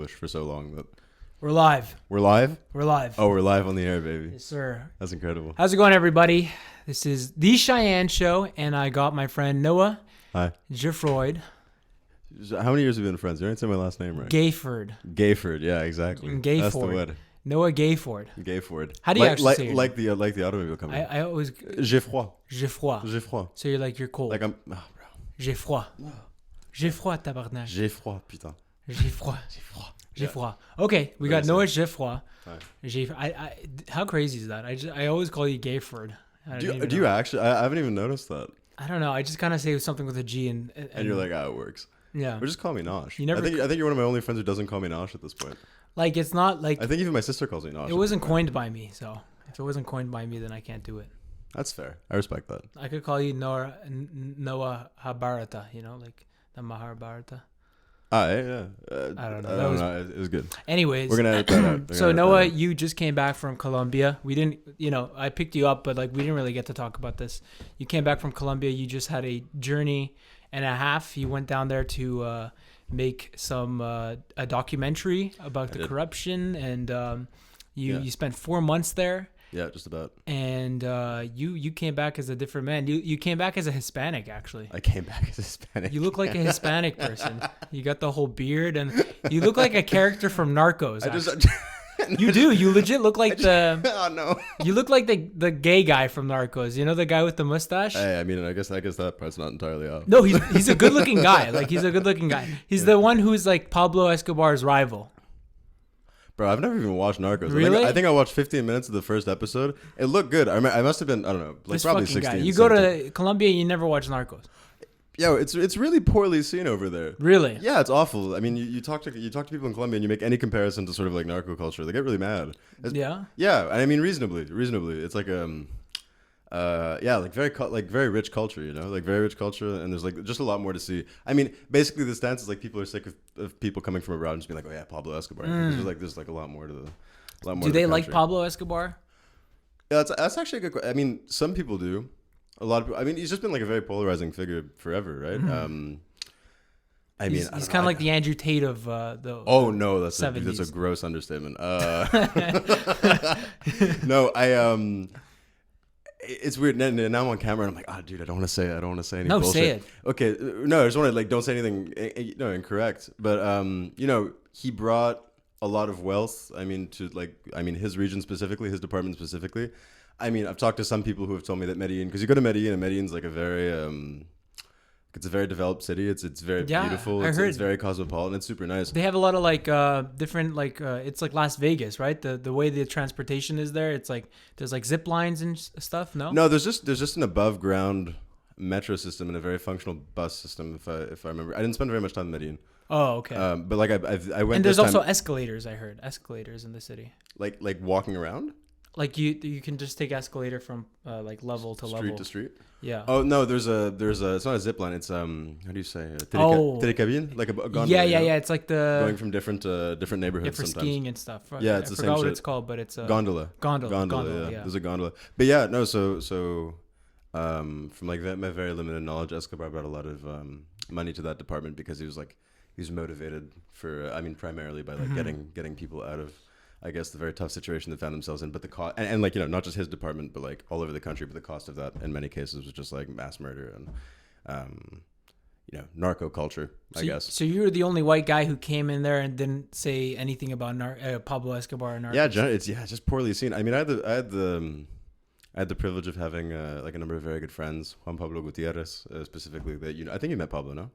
English for so long that We're live. we're live. We're live. Oh, we're live on the air, baby. Yes, sir. That's incredible. How's it going, everybody? This is The Cheyenne Show, and I got my friend Noah Hi. Geffroyd. How many years have we been friends? You didn't say my last name right. Geyford. Geyford. Yeah, exactly. Geyford. That's the word. Noah Geyford. Geyford. How do you actually say it? Like the automobile company. I always... Geffroyd. Geffroid. Geffroyd. So you're cold. Like I'm. Oh, bro. Geffroid. Geffroid, tabarnak. Geffroid, putain. Geffroid. Geffroid. Geffroid. Okay, we got Very Noah Geffroid. Hi. How crazy is that? I always call you Gayford. Do you actually? I haven't even noticed that. I don't know. I just kind of say something with a G and you're like, it works. Yeah. Or just call me Nosh. You never I think you're one of my only friends who doesn't call me Nosh at this point. Like, it's not like... I think even my sister calls me Nosh. It wasn't coined by me, so if it wasn't coined by me, then I can't do it. That's fair. I respect that. I could call you Noah Habarata, like the Mahabharata. Yeah. I don't know. I don't know. It was good. Anyways, we're gonna edit that out. So Noah, you just came back from Colombia. We didn't, I picked you up, but we didn't really get to talk about this. You came back from Colombia. You just had a journey and a half. You went down there to make a documentary about the corruption, and you spent 4 months there. Yeah, just about. And you came back as a different man. You came back as a Hispanic, actually. I came back as Hispanic. You look like a Hispanic person. You got the whole beard, and you look like a character from Narcos. You do. You legit look like Oh no. You look like the gay guy from Narcos. You know, the guy with the mustache. Hey, I mean, I guess that part's not entirely off. No, he's a good looking guy. He's a good looking guy. He's the one who's like Pablo Escobar's rival. Bro, I've never even watched Narcos. Really? I think I watched 15 minutes of the first episode. It looked good. I must have been, I don't know, This probably fucking 16. guy. You go to Colombia, you never watch Narcos. Yo, it's really poorly seen over there. Really? Yeah, it's awful. I mean, you talk to people in Colombia and you make any comparison to sort of like narco culture, they get really mad. Yeah. Yeah, and I mean reasonably. It's like very rich culture, like very rich culture, and there's like just a lot more to see. I mean, basically the stance is like people are sick of people coming from abroad and just being like, oh yeah, Pablo Escobar. There's a lot more to the. Do they like Pablo Escobar? Yeah, that's actually a good question. I mean, some people do. A lot of people. I mean, he's just been like a very polarizing figure forever, right? Mm-hmm. I mean, he's kind of like the Andrew Tate of the. Oh no, that's 70s. a gross understatement. No, it's weird. Now I'm on camera and I'm like, dude, I don't want to say any No, bullshit. say it. Okay, no, I just want to don't say anything incorrect. But he brought a lot of wealth. I mean, his region specifically, his department specifically. I mean, I've talked to some people who have told me that Medellin, because you go to Medellin, and Medellin's like a very, it's a very developed city. It's very beautiful. It's very cosmopolitan. It's super nice. They have a lot of different it's like Las Vegas, right? The way the transportation is there, it's like there's like zip lines and stuff. No, there's just an above ground metro system and a very functional bus system. If I remember, I didn't spend very much time in Medellin. Oh, okay. But like I went. And there's also escalators. I heard escalators in the city. Like walking around. Like you can just take escalator from like level to level. Street to street. Yeah. Oh no, there's a it's not a zip line. It's how do you say? Télécabine, like a gondola. Yeah. It's like going from different neighborhoods. Yeah, for sometimes. skiing and stuff. Right? Yeah, it's I the forgot same what shit. it's called, but it's a gondola. Gondola. Yeah. There's a gondola. But yeah, no. So from like my very limited knowledge, Escobar brought a lot of money to that department because he was motivated for. I mean, primarily by like getting people out of, I guess, the very tough situation they found themselves in, but the cost, and like, not just his department, but like all over the country, but the cost of that in many cases was just like mass murder and, narco culture, I guess. So you were the only white guy who came in there and didn't say anything about Pablo Escobar and narcos. Yeah, it's just poorly seen. I mean, I had the privilege of having like a number of very good friends, Juan Pablo Gutierrez specifically. That I think you met Pablo, no?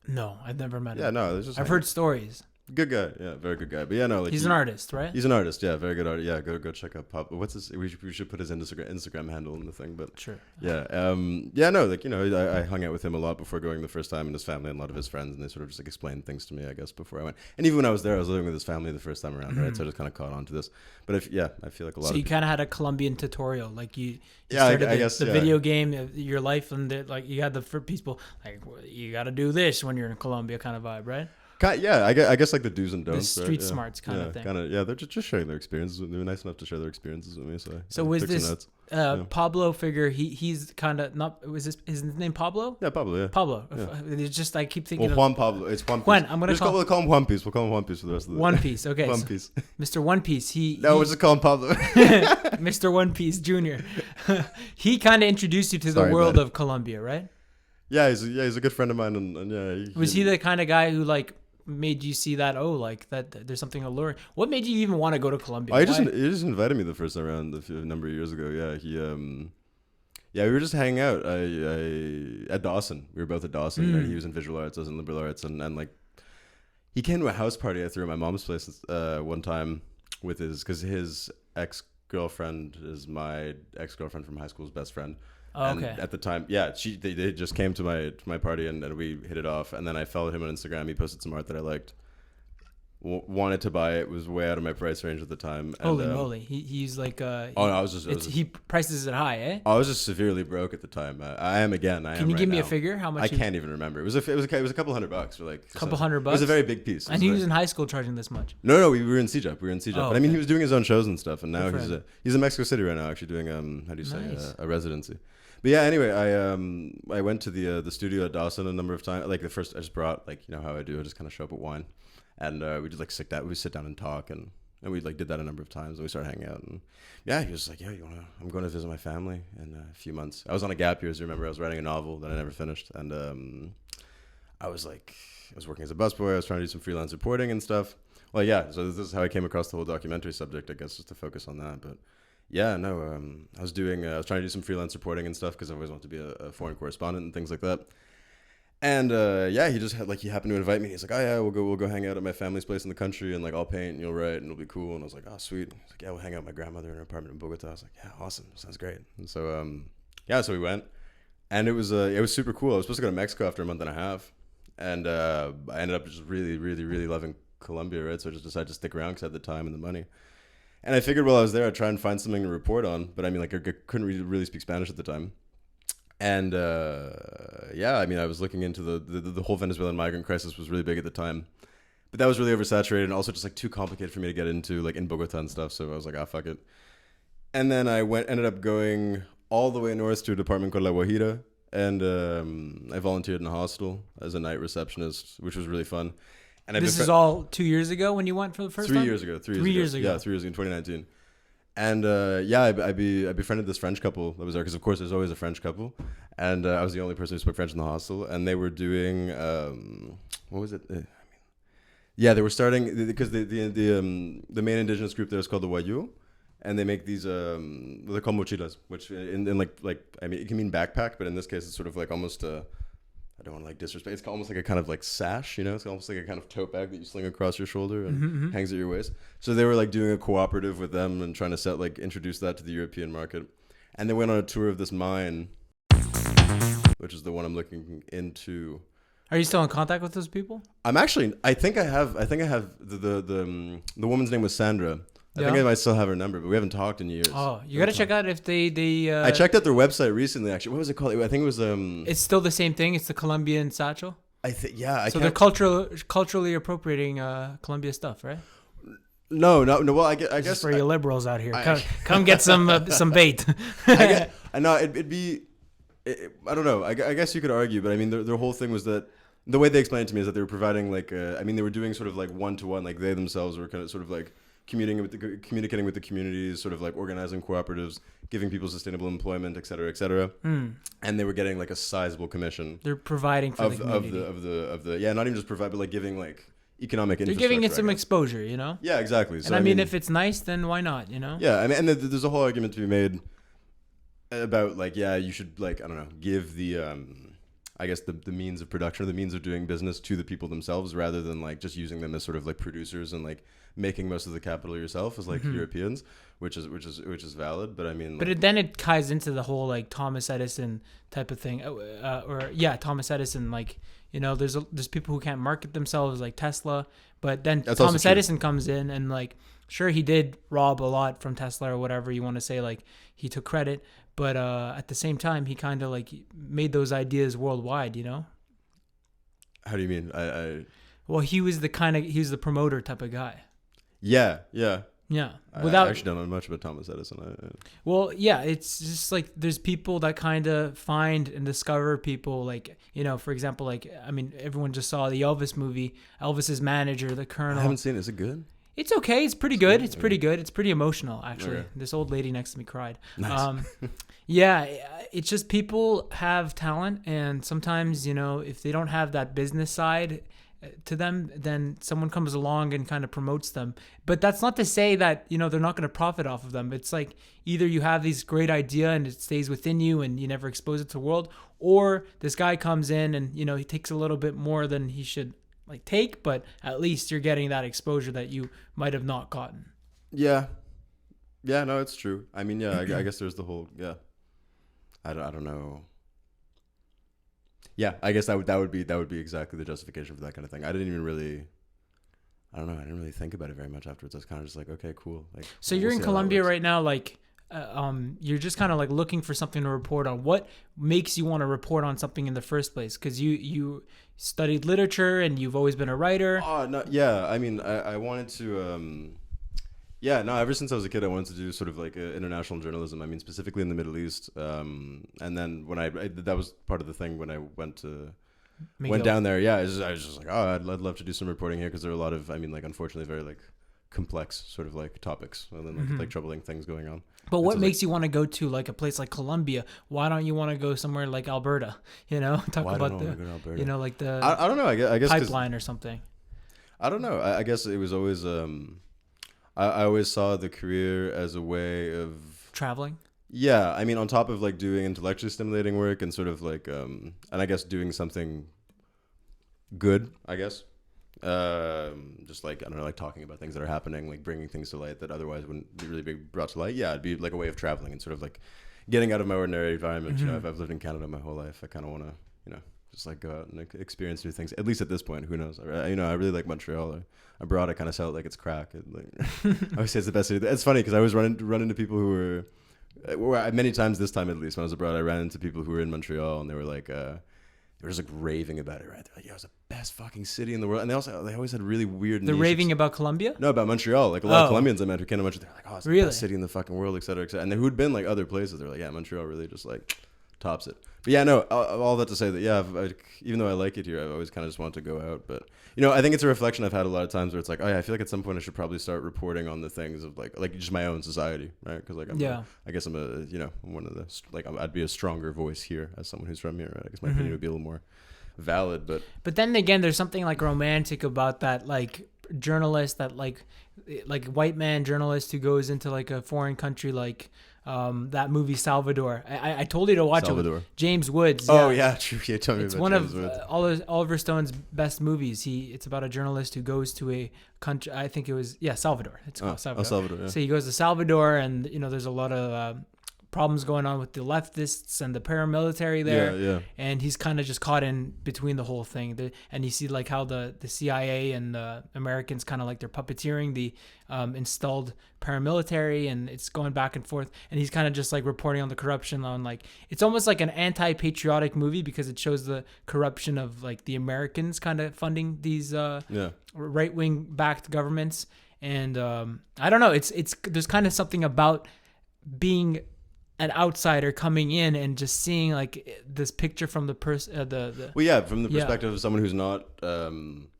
No, I've never met him. Yeah, no, I've heard stories. Good guy, yeah, very good guy. But yeah, no, like he's an artist, right? He's an artist, yeah, very good artist. Yeah, go check out Pop. What's his? We should put his Instagram handle in the thing, but sure. Yeah, no, like I hung out with him a lot before going the first time, and his family and a lot of his friends, and they sort of just like explained things to me, I guess, before I went. And even when I was there, I was living with his family the first time around, right? So I just kind of caught on to this. But I feel like a lot. So you kind of had a Colombian tutorial, like you started I guess the video game of your life, and you had the for people like you got to do this when you're in Colombia kind of vibe, right? Yeah, I guess like the do's and don'ts. The street smarts kind of thing. They're just sharing their experiences. They were nice enough to share their experiences with me. So was this Pablo figure. He's kind of not. Was his name Pablo? Yeah, Pablo. Yeah. Pablo. Yeah. It's just I keep thinking Juan Pablo. It's Juan Piece. Juan. I'm gonna we'll call him Juan Piece. We'll call him Juan Piece for the rest of the One Piece. Okay. One so Piece. Mr. One Piece. We'll just call him Pablo. Mr. One Piece Junior. He kind of introduced you to the world of Colombia, right? Yeah, he's a good friend of mine, and yeah. Was he the kind of guy who like made you see that that there's something alluring? What made you even want to go to Colombia? He just invited me the first time around a number of years ago. Yeah, we were just hanging out. I at Dawson. We were both at Dawson. And he was in visual arts, I was in liberal arts, and like he came to a house party I threw at my mom's place one time with because his ex-girlfriend is my ex-girlfriend from high school's best friend. Oh, and okay. at the time, yeah, they just came to my party and we hit it off. And then I followed him on Instagram. He posted some art that I liked. Wanted to buy it. Was way out of my price range at the time. And, Holy moly! He's like he prices it high, eh? I was just severely broke at the time. I am again. Can you give me a figure? How much? I can't even remember. It was a couple $100 for like couple $100. It was a very big piece. And he was in high school charging this much. No, we were in CJEP. Oh, but I mean, he was doing his own shows and stuff. And now Good he's in Mexico City right now, actually doing how do you say Nice. A residency. But yeah, anyway, I went to the studio at Dawson a number of times. Like the first, I just brought like how I do. I just kind of show up with wine. And we just like sit down and talk, and we like did that a number of times, and we started hanging out. And yeah, he was like, "Yeah, I'm going to visit my family in a few months." I was on a gap year, as you remember. I was writing a novel that I never finished, and I was working as a busboy. I was trying to do some freelance reporting and stuff. Well, yeah. So this is how I came across the whole documentary subject, I guess, just to focus on that. But yeah, no, I was trying to do some freelance reporting and stuff because I always wanted to be a foreign correspondent and things like that. And yeah, he happened to invite me. He's like, "Oh yeah, we'll go hang out at my family's place in the country, and like I'll paint and you'll write and it'll be cool." And I was like, "Oh sweet." He's like, "Yeah, we'll hang out with my grandmother in her apartment in Bogota." I was like, "Yeah, awesome, sounds great." And so yeah, so we went, and it was super cool. I was supposed to go to Mexico after a month and a half, and I ended up just really, really, really loving Colombia, right? So I just decided to stick around because I had the time and the money. And I figured while I was there, I'd try and find something to report on, but I mean, like I couldn't really speak Spanish at the time. And yeah, I mean, I was looking into the whole Venezuelan migrant crisis was really big at the time, but that was really oversaturated and also just like too complicated for me to get into like in Bogota and stuff. So I was like, fuck it. And then I ended up going all the way north to a department called La Guajira, and I volunteered in a hostel as a night receptionist, which was really fun. And this is all 2 years ago when you went for the first time? 3 years ago. 3 years ago. Yeah, 3 years ago in 2019. And yeah, I befriended this French couple that was there because, of course, there's always a French couple. And I was the only person who spoke French in the hostel. And they were doing, what was it? Yeah, they were starting, because the main indigenous group there is called the Wayu. And they make these, they're called mochilas, which in like, I mean, it can mean backpack, but in this case, it's sort of like almost I don't want to like disrespect. It's almost like a kind of like sash, It's almost like a kind of tote bag that you sling across your shoulder and hangs at your waist. So they were like doing a cooperative with them and trying to introduce that to the European market. And they went on a tour of this mine, which is the one I'm looking into. Are you still in contact with those people? I think I have the woman's name was Sandra. I think I might still have her number, but we haven't talked in years. Oh, you got to check out if they I checked out their website recently, actually. What was it called? I think it was It's still the same thing. It's the Colombian satchel. So they're culturally appropriating Colombia stuff, right? No. Well, I guess for you liberals out here, come get some bait. I know it'd be. I don't know. I guess you could argue, but I mean, their whole thing was that the way they explained it to me is that they were providing they were doing sort of like one-to-one, like they themselves were kind of sort of like communicating with the communities, sort of like organizing cooperatives, giving people sustainable employment, et cetera, and they were getting like a sizable commission. They're providing for the community. of the yeah, not even just provide, but like giving like economic infrastructure. They're giving it some exposure, Yeah, exactly. So, and I mean, if it's nice, then why not, Yeah, I mean, and there's a whole argument to be made about like, yeah, you should like, I don't know, give the I guess the means of production or the means of doing business to the people themselves, rather than like just using them as sort of like producers and like making most of the capital yourself as like Europeans, which is valid. But I mean, but then it ties into the whole like Thomas Edison type of thing, Thomas Edison, like, there's people who can't market themselves like Tesla, but then That's Thomas Edison comes in and like, sure, he did rob a lot from Tesla or whatever you want to say, like he took credit, but at the same time he kind of like made those ideas worldwide, How do you mean? Well, he was the promoter type of guy. Yeah. Yeah. I actually don't know much about Thomas Edison. Well, yeah, it's just like there's people that kind of find and discover people like, for example, like, I mean, everyone just saw the Elvis movie, Elvis's manager, the Colonel. I haven't seen it. Is it good? It's okay. It's pretty good. It's pretty good. It's pretty emotional, actually. Okay. This old lady next to me cried. Nice. Yeah, it's just people have talent, and sometimes, if they don't have that business side to them, then someone comes along and kind of promotes them. But that's not to say that, they're not going to profit off of them. It's like either you have this great idea and it stays within you and you never expose it to the world, or this guy comes in and, he takes a little bit more than he should take, but at least you're getting that exposure that you might have not gotten. Yeah. Yeah, no, it's true. I mean, yeah, I guess there's the whole, yeah. I don't know. Yeah, I guess that would be exactly the justification for that kind of thing. I didn't really think about it very much afterwards. I was kind of just like, okay, cool. Like, so you're in Colombia right now, like, you're just kind of like looking for something to report on. What makes you want to report on something in the first place? Because you studied literature and you've always been a writer. Oh no, yeah. I mean, I wanted to. Yeah, no. Ever since I was a kid, I wanted to do sort of like international journalism. I mean, specifically in the Middle East. And then when that was part of the thing when I went down there. Yeah, I was just like, oh, I'd love to do some reporting here because there are a lot of, I mean, like, unfortunately, very like complex sort of like topics and then like troubling things going on. But what makes you want to go to like a place like Colombia? Why don't you want to go somewhere like Alberta? Talk about the, like the I don't know. I guess pipeline or something. I don't know. I guess it was always I always saw the career as a way of traveling. Yeah, I mean, on top of like doing intellectually stimulating work and sort of like and I guess doing something good, I guess. Just like, I don't know, like talking about things that are happening, like bringing things to light that otherwise wouldn't be really be brought to light. Yeah, it'd be like a way of traveling and sort of like getting out of my ordinary environment. If I've lived in Canada my whole life, I kind of want to, just like go out and experience new things. At least at this point, who knows? I really like Montreal. Abroad, I kind of sell it like it's crack. I always say it's the best city. It's funny because I always run into people who were many times this time at least when I was abroad. I ran into people who were in Montreal and they were like. They were just like raving about it, right? They're like, "Yeah, it's the best fucking city in the world." And they always had really weird. They're raving about Colombia? No, about Montreal. Like a lot of Colombians I met who came to Montreal, they're like, "Oh, it's really? The best city in the fucking world, et cetera, et cetera." And who'd been like other places, they're like, "Yeah, Montreal really just like tops it." But yeah, no, all that to say that yeah, even though I like it here, I've always kind of just wanted to go out. But I think it's a reflection I've had a lot of times where it's like, oh yeah, I feel like at some point I should probably start reporting on the things of like just my own society, right? Because like I guess I'm one of the like I'd be a stronger voice here as someone who's from here, right? I guess my opinion would be a little more valid. But then again, there's something like romantic about that, like journalist that like white man journalist who goes into like a foreign country, like that movie Salvador. I told you to watch Salvador. It with James Woods. Oh yeah, true. Yeah, tell me it's about one James of Woods. Oliver Stone's best movies. It's about a journalist who goes to a country. I think it was Salvador. It's called Salvador. Salvador. Yeah. So he goes to Salvador, and there's a lot of problems going on with the leftists and the paramilitary there. Yeah. And he's kind of just caught in between the whole thing. And you see like how the CIA and the Americans kind of like they're puppeteering the installed paramilitary, and it's going back and forth. And he's kind of just like reporting on the corruption on like, it's almost like an anti-patriotic movie because it shows the corruption of like the Americans kind of funding these right-wing backed governments. And I don't know, it's there's kind of something about being an outsider coming in and just seeing like this picture from the person, from the perspective of someone who's not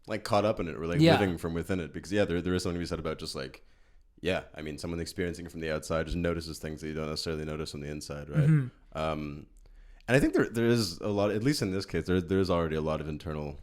like caught up in it or like living from within it, because there is something to be said about just like, I mean, someone experiencing it from the outside just notices things that you don't necessarily notice on the inside, right? And I think there is a lot, at least in this case, there is already a lot of internal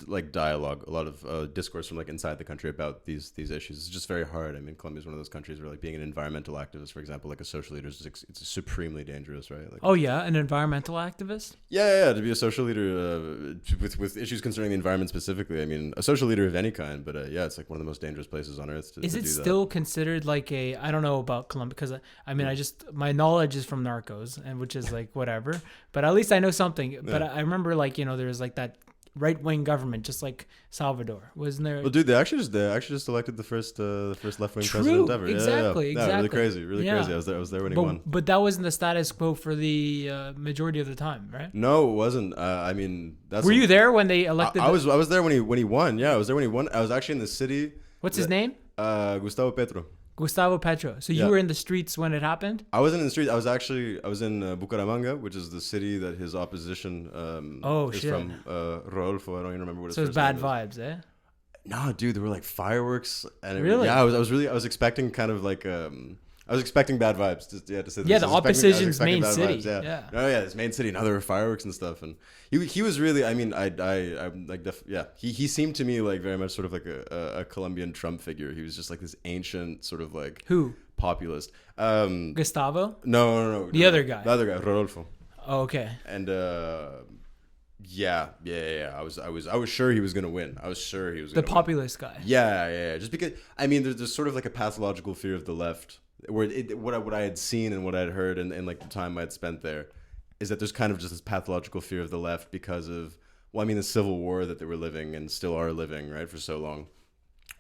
like dialogue, a lot of discourse from like inside the country about these issues. It's just very hard. I mean, Colombia is one of those countries where like being an environmental activist, for example, like a social leader, it's supremely dangerous, right? Like, an environmental activist? Yeah, to be a social leader with issues concerning the environment specifically. I mean, a social leader of any kind, but it's like one of the most dangerous places on earth to do that. Is it still considered like I don't know about Colombia, because I mean, my knowledge is from Narcos, and which is like whatever, but at least I know something. Yeah. But I remember like, there was like that right-wing government, just like Salvador, wasn't there? Well, dude, they actually just elected the first left-wing president ever. Exactly. Really crazy, crazy. I was there when he won. But that wasn't the status quo for the majority of the time, right? No, it wasn't. I mean, were you there when they elected? I was there when he won. Yeah, I was there when he won. I was actually in the city. What's his name? Gustavo Petro. Gustavo Petro. So you Yeah. were in the streets when it happened? I wasn't in the street. I was in Bucaramanga, which is the city that his opposition is shit. from. Rodolfo. I don't even remember what his So it's first bad name is. vibes, eh? No, dude, there were like fireworks and Really? yeah, I was expecting kind of like I was expecting bad vibes. To say Yeah, this. the I was expecting opposition's main bad city. vibes, yeah. Yeah. Oh yeah, his main city. Now there were fireworks and stuff, and he was really. I mean, I'm like he seemed to me like very much sort of like a Colombian Trump figure. He was just like this ancient sort of like Who? populist. Gustavo? No. The other guy. The other guy, Rodolfo. Oh, okay. And yeah. I was sure he was gonna win. I was sure he was The gonna win. populist guy. Yeah. Just because I mean, there's sort of like a pathological fear of the left, where what I had seen and what I'd heard and like the time I'd spent there, is that there's kind of just this pathological fear of the left because of the civil war that they were living and still are living, right, for so long.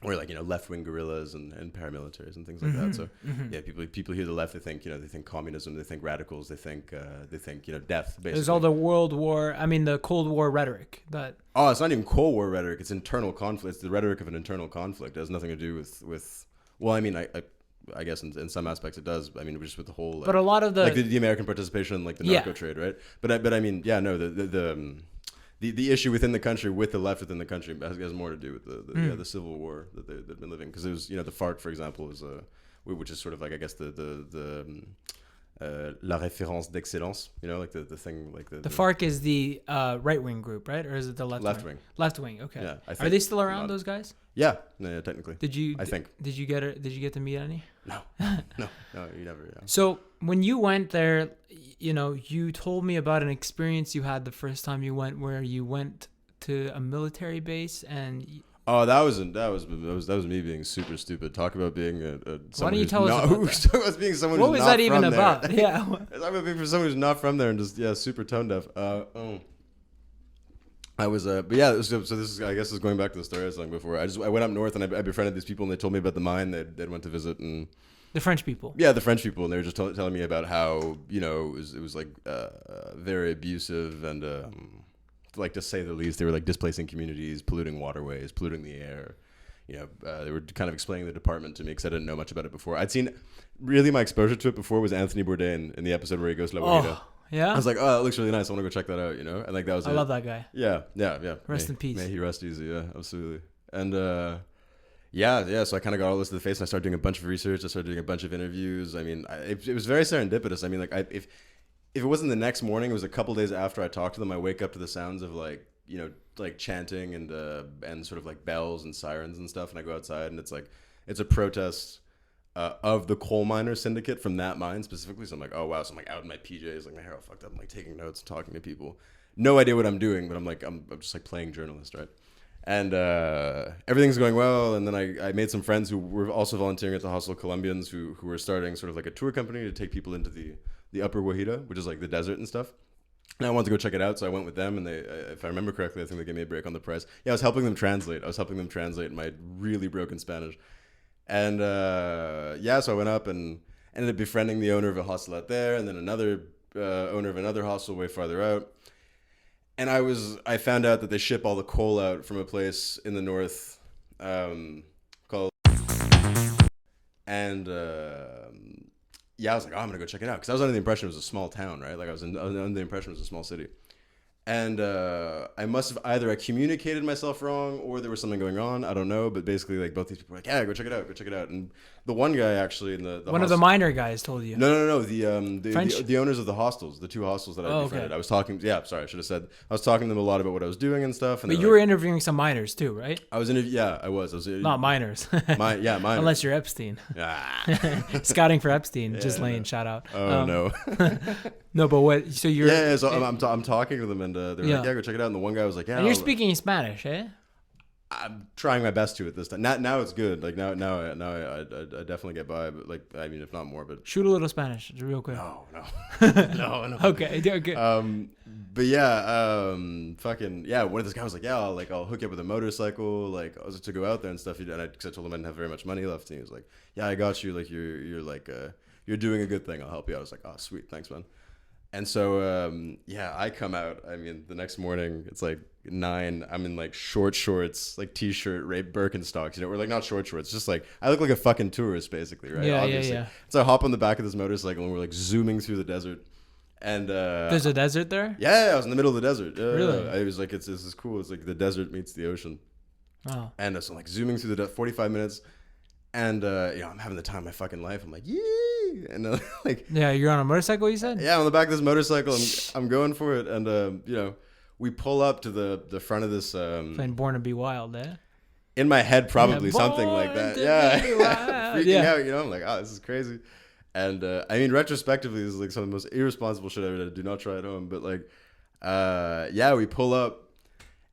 Or like, left wing guerrillas and paramilitaries and things like that. So yeah, people hear the left, they think communism, they think radicals, they think death. Basically, There's all the the Cold War rhetoric that. Oh, it's not even Cold War rhetoric. It's internal conflict. It's the rhetoric of an internal conflict. It has nothing to do with. Well, I mean, I guess in some aspects it does. I mean, just with the whole. But a lot of the American participation in like the narco trade, right? But I mean, yeah, no, the issue within the country with the left within the country has more to do with the civil war that they've been living, because it was the FARC, for example, is which is sort of like, I guess, the la référence d'excellence, like the thing, like the FARC is the right wing group, right? Or is it the left wing? Left wing. Okay. Yeah, I Are think they still around, those guys? Yeah, technically. Did you? I think. Did you get to meet any? No, you never. Yeah. So when you went there, you told me about an experience you had the first time you went, where you went to a military base and. Oh, that was me being super stupid. Talk about being Why don't you tell us about that? Talk about being someone what who's was not that even from about? there. Yeah. Talk about being for someone who's not from there and just super tone deaf. I was but yeah. So this is, I guess, is going back to the story I was telling before. I went up north and I befriended these people, and they told me about the mine they went to visit, and The French people. yeah, the French people, and they were just telling me about how it was like very abusive and like, to say the least, they were like displacing communities, polluting waterways, polluting the air. They were kind of explaining the department to me because I didn't know much about it before. I'd seen, really, my exposure to it before was Anthony Bourdain in the episode where he goes to La Guajira. Oh, yeah. I was like, oh, it looks really nice. I want to go check that out, and like that was. I love that guy. Yeah. Rest in peace. May he rest easy. Yeah, absolutely. And yeah. So I kind of got all this to the face, and I started doing a bunch of research. I started doing a bunch of interviews. I mean, it was very serendipitous. I mean, like, if it wasn't the next morning, it was a couple days after I talked to them. I wake up to the sounds of like chanting and sort of like bells and sirens and stuff, and I go outside, and it's a protest of the coal miner syndicate from that mine specifically. So I'm like, oh wow. So I'm like out in my PJs, like my hair all fucked up. I'm like taking notes and talking to people. No idea what I'm doing, but I'm just like playing journalist, right? And everything's going well. And then I made some friends who were also volunteering at the Hostel Colombians who were starting sort of like a tour company to take people into the Upper Guajira, which is like the desert and stuff. And I wanted to go check it out, so I went with them, and they, if I remember correctly, I think they gave me a break on the price. Yeah, I was helping them translate. My really broken Spanish. And so I went up and ended up befriending the owner of a hostel out there, and then another owner of another hostel way farther out. And I found out that they ship all the coal out from a place in the north called. And I was like, oh, I'm gonna go check it out, because I was under the impression it was a small town, right? Like I was under the impression it was a small city. And I must have either I communicated myself wrong or there was something going on. I don't know. But basically, like, both these people were like, yeah, go check it out. And the one guy actually in the one of the minor guys told you. No. The owners of the hostels, the two hostels that I befriended. Okay. I was talking. Yeah, sorry, I should have said. I was talking to them a lot about what I was doing and stuff. And but you were interviewing some minors too, right? I was interviewing. Yeah, I was not minors. Minors. Unless you're Epstein. Ah. Scouting for Epstein. Yeah, Ghislaine, shout out. Oh no. No, but what? So you're. Yeah. So I'm talking to them, and they're like, yeah, go check it out. And the one guy was like, yeah. And you're speaking Spanish, eh? I'm trying my best to at this time. Now it's good. Like now I definitely get by. But like, I mean, if not more. But shoot a little Spanish, real quick. No. Okay, good. But yeah, fucking yeah. One of those guys was like, yeah, I'll hook you up with a motorcycle, like, to go out there and stuff. And because I told him I didn't have very much money left, and he was like, yeah, I got you. Like you're like you're doing a good thing. I'll help you out. I was like, oh, sweet, thanks, man. And so, yeah, I come out. I mean, the next morning, it's like 9. I'm in like short shorts, like t-shirt, Ray Birkenstocks. You know, we're like not short shorts, just like I look like a fucking tourist, basically, right? Yeah, Obviously. yeah. So I hop on the back of this motorcycle and we're like zooming through the desert. And there's a desert there. Yeah, I was in the middle of the desert. Really? I was like, this is cool. It's like the desert meets the ocean. Oh. And so I'm like zooming through the 45 minutes. And, you know, I'm having the time of my fucking life. I'm like, yee! And, like... Yeah, you're on a motorcycle, you said? Yeah, on the back of this motorcycle. I'm going for it. And, you know, we pull up to the front of this... Playing Born to Be Wild, eh? In my head, probably Yeah, something like that. Yeah. Freaking out, you know? I'm like, oh, this is crazy. And, I mean, retrospectively, this is like some of the most irresponsible shit I ever did. Do not try at home. But, like, yeah, we pull up.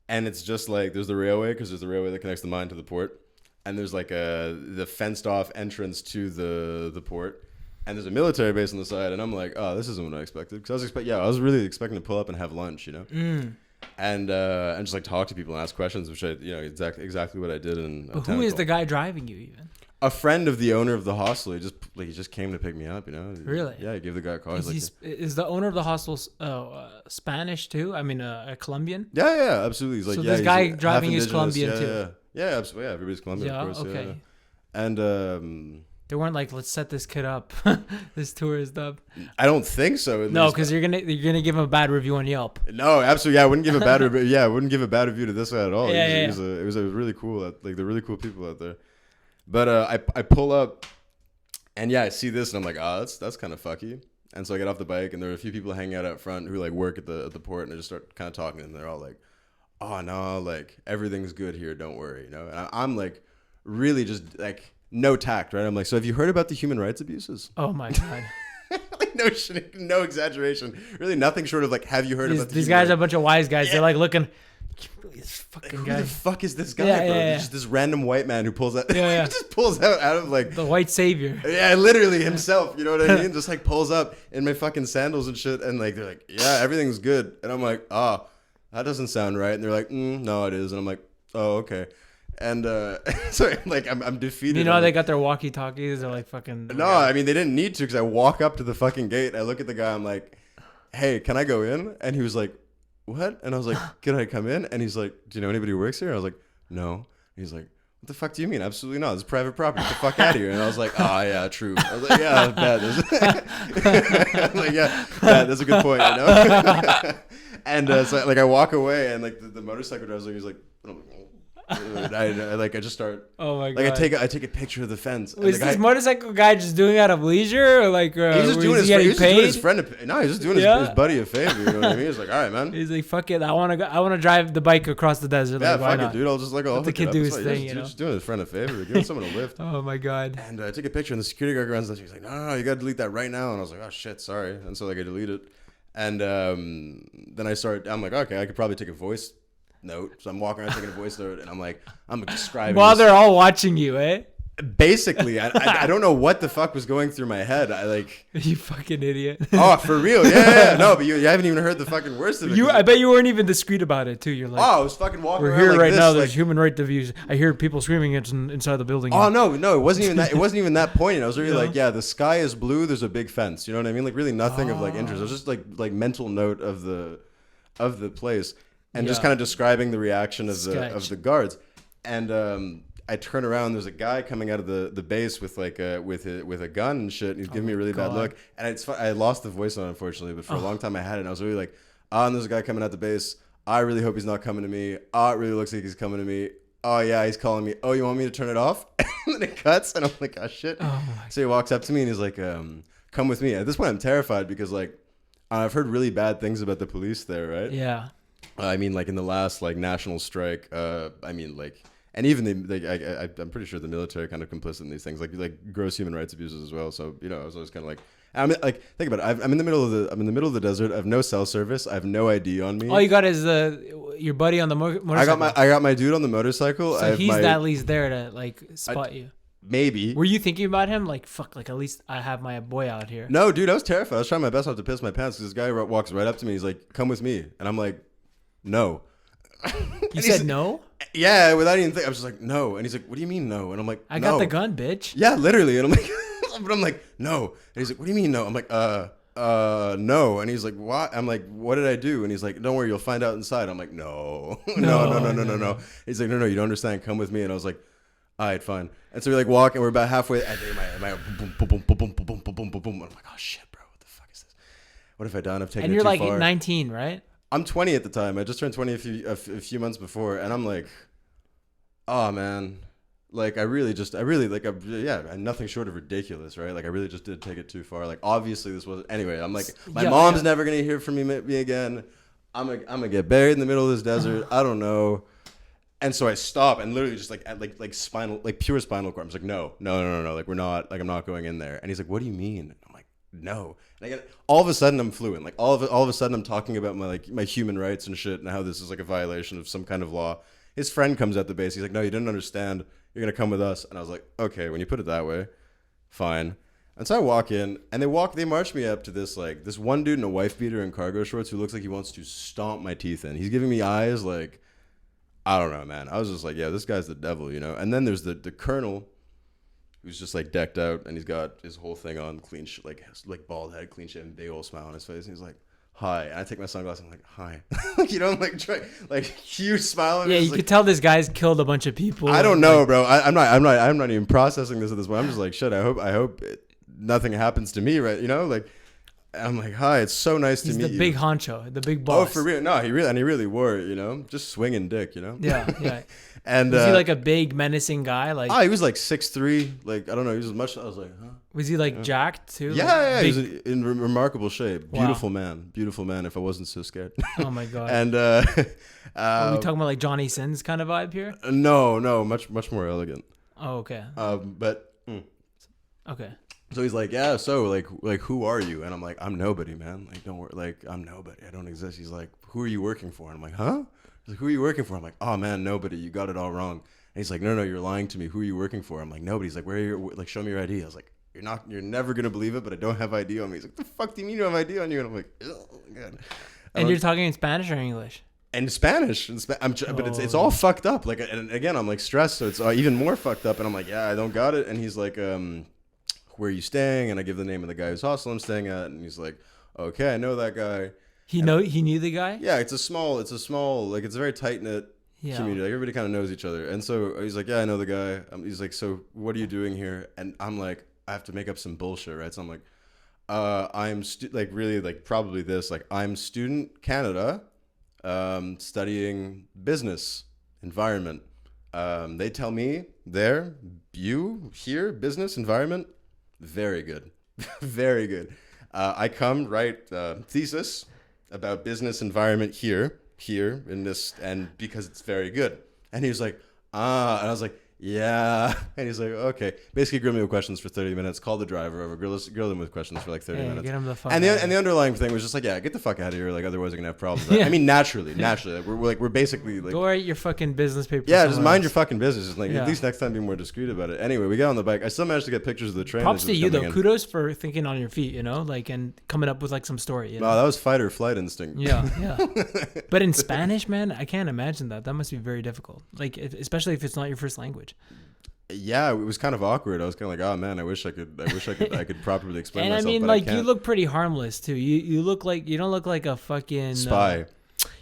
And it's just like, there's the railway, because there's the railway that connects the mine to the port. And there's like the fenced off entrance to the port, and there's a military base on the side. And I'm like, oh, this isn't what I expected, because I was really expecting to pull up and have lunch, you know, and just like talk to people and ask questions, which exactly what I did. But who is the guy driving you even? A friend of the owner of the hostel. He just came to pick me up, you know. Really? Yeah, he gave the guy a call. Is the owner of the hostel Spanish too? I mean, a Colombian? Yeah, absolutely. He's like, so yeah, this guy driving is Colombian too. Yeah. Yeah, absolutely. Yeah, everybody's Colombian, yeah, of course. Okay. Yeah. And they weren't like, let's set this kid up, this tourist up. I don't think so. No, because you're gonna give him a bad review on Yelp. No, absolutely. Yeah, I wouldn't give a bad review. Yeah, I wouldn't give a bad review to this guy at all. Yeah, It was really cool. Like they're really cool people out there. But I pull up, and yeah, I see this, and I'm like, that's kind of fucky. And so I get off the bike, and there are a few people hanging out front who like work at the port, and I just start kind of talking, and they're all like, oh no, like everything's good here, don't worry, you know. And I'm like, really just like no tact, right? I'm like, so have you heard about the human rights abuses? Oh my god. Like no exaggeration, really nothing short of like, have you heard about these guys are a bunch of wise guys? They're like looking, this fucking like, guy. Who the fuck is this guy, bro? Just this random white man who pulls out. He just pulls out of like the white savior. Yeah, literally himself. You know what I mean? Just like pulls up in my fucking sandals and shit, and like they're like, yeah, everything's good, and I'm like, that doesn't sound right. And they're like, no, it is, and I'm like, oh, okay. And so like I'm defeated. You know, they got their walkie-talkies. They're like fucking. No, I mean they didn't need to, because I walk up to the fucking gate. I look at the guy. I'm like, hey, can I go in? And he was like, what? And I was like, can I come in? And he's like, do you know anybody who works here? I was like, no. And he's like, what the fuck do you mean? Absolutely not. It's private property. Get the fuck out of here. And I was like, oh yeah, true. I was like, yeah, that's bad. I'm like, yeah, that's a good point, you know. And so like I walk away, and like the motorcycle driver, he's like, I just start. Oh my god! Like I take a picture of the fence. Was this motorcycle guy just doing it out of leisure, or like he's just doing his friend? No, he's just doing his buddy a favor. You know what I mean? He's like, all right, man. He's like, fuck it, I want to drive the bike across the desert. Yeah, like, why fuck not? it, dude. I'll just like let the kid do his thing. You know, just doing his friend a favor, giving someone a lift. Oh my god! And I take a picture, and the security guard runs up. He's like, no, you gotta delete that right now. And I was like, oh shit, sorry. And so like I delete it, and then I'm like, okay, I could probably take a voice note. So I'm walking around taking a voice note, and I'm describing while they're all watching you, eh? Basically, I don't know what the fuck was going through my head. I like you fucking idiot. Oh, for real? Yeah. No, but you haven't even heard the fucking worst of it. I bet you weren't even discreet about it too. You're like, I was fucking walking around. We're here like right this, now. like, There's human rights abuse. I hear people screaming inside the building. Oh no, it wasn't even that. It wasn't even that point. I was really like, yeah, the sky is blue. There's a big fence. You know what I mean? Like really nothing of like interest. It was just like mental note of the place. And just kind of describing the reaction of the guards, and I turn around. There's a guy coming out of the base with like with a gun and shit. And he's giving me a really bad look, and I lost the voice on, unfortunately, but for a long time I had it. And I was really like, and there's a guy coming out the base. I really hope he's not coming to me. It really looks like he's coming to me. Oh yeah, he's calling me. Oh, you want me to turn it off? And then it cuts, and I'm like, oh shit. So he walks up to me and he's like, come with me. At this point, I'm terrified because like I've heard really bad things about the police there, right? Yeah. I mean, like in the last like national strike, I mean, like, and even I'm pretty sure the military kind of complicit in these things, like gross human rights abuses as well. So you know, I was always kind of like, think about it. I'm in the middle of the desert. I have no cell service. I have no ID on me. All you got is your buddy on the motorcycle. I got my dude on the motorcycle. So he's at least there to like spot you. Maybe. Were you thinking about him? Like, fuck, like at least I have my boy out here. No, dude, I was terrified. I was trying my best not to piss my pants because this guy walks right up to me. He's like, come with me. And I'm like, no. You said no? Yeah, without even thinking. I was just like, no. And he's like, what do you mean no? And I'm like, I got the gun, bitch. Yeah, literally. And I'm like, but I'm like, no. And he's like, what do you mean no? I'm like, no. And he's like, what? I'm like, what did I do? And he's like, don't worry, you'll find out inside. I'm like, no. No. He's like, no, you don't understand. Come with me. And I was like, all right, fine. And so we like walk, and we're about halfway. And my boom, boom, boom, boom, boom, boom, boom, boom, boom, boom, boom. And I'm like, oh shit, bro, what the fuck is this? What have I done? I've taken it too far. And you're like 19, right? I'm 20 at the time. I just turned 20 a few months before, and I'm like, oh man, like I really like, nothing short of ridiculous, right? Like I really just did take it too far. Like obviously this wasn't. Anyway, I'm like, my mom's never gonna hear from me again. I'm gonna get buried in the middle of this desert. I don't know. And so I stop and literally just like at spinal, like pure spinal cord. I'm just like, no. Like we're not, like I'm not going in there. And he's like, what do you mean? And I'm like, no. And I get all of a sudden I'm fluent. Like all of a sudden I'm talking about my human rights and shit and how this is like a violation of some kind of law. His friend comes at the base. He's like, no, you didn't understand. You're gonna come with us. And I was like, okay, when you put it that way, fine. And so I walk in, and they march me up to this one dude in a wife beater and cargo shorts who looks like he wants to stomp my teeth in. He's giving me eyes like, I don't know, man. I was just like, yeah, this guy's the devil, you know? And then there's the colonel who's just like decked out, and he's got his whole thing on, clean, like bald head, clean shave, and big old smile on his face. And he's like, hi. And I take my sunglasses, and I'm like, hi. You know, I'm like, like huge smile on Yeah, you could tell this guy's killed a bunch of people. I don't know, bro. I'm not even processing this at this point. I'm just like, shit, I hope nothing happens to me, right? You know, like, I'm like, hi, it's so nice to meet you. He's the big honcho, the big boss. Oh, for real? No, he really wore it, you know, just swinging dick, you know. Yeah. And was he like a big menacing guy? Like, he was like 6'3", like I don't know, he was much. I was like, huh? Was he like jacked too? Yeah, like he was in remarkable shape. Wow. Beautiful man. If I wasn't so scared. Oh my god. And are we talking about like Johnny Sins kind of vibe here? No, much more elegant. Oh, okay. But okay. So he's like, yeah, so like who are you? And I'm like, I'm nobody, man. Like, don't worry, like I'm nobody. I don't exist. He's like, who are you working for? And I'm like, huh? He's like, who are you working for? I'm like, oh man, nobody. You got it all wrong. And he's like, no, you're lying to me. Who are you working for? I'm like, nobody. He's like, where are you? Like, show me your ID. I was like, you're never gonna believe it, but I don't have ID on me. He's like, the fuck do you mean you have ID on you? And I'm like, oh my god. And you're talking in Spanish or English? And Spanish, but it's all fucked up. Like, and again, I'm like stressed, so it's even more fucked up. And I'm like, yeah, I don't got it. And he's like, where are you staying? And I give the name of the guy whose hostel I'm staying at, and he's like, okay, I know that guy. He knew the guy? Yeah, it's a small, like it's a very tight knit community. Like everybody kind of knows each other. And so he's like, yeah, I know the guy. He's like, so what are you doing here? And I'm like, I have to make up some bullshit, right? So I'm like, I'm probably this, like I'm student Canada, studying business environment. They tell me there, you here, business environment. Very good. Very good. I come write thesis about business environment here in this, and because it's very good. And he was like, and I was like, yeah. And he's like, okay. Basically grill me with questions for 30 minutes, call the driver over, grill him with questions for like 30 minutes. Get him the fuck and the underlying thing was just like, yeah, get the fuck out of here, like otherwise you're gonna have problems. Yeah. I mean, naturally, like, we're basically like, go write your fucking business papers. Yeah, just mind your fucking business. Just like at least next time be more discreet about it. Anyway, we got on the bike. I still managed to get pictures of the train. Props to you though. Kudos for thinking on your feet, you know, like, and coming up with like some story. You know? Wow, that was fight or flight instinct. Yeah. But in Spanish, man, I can't imagine that. That must be very difficult. Like, especially if it's not your first language. Yeah, it was kind of awkward. I was kind of like, oh man, I wish I could properly explain and myself. I mean, but like, I can't. you look pretty harmless too. You don't look like a fucking spy.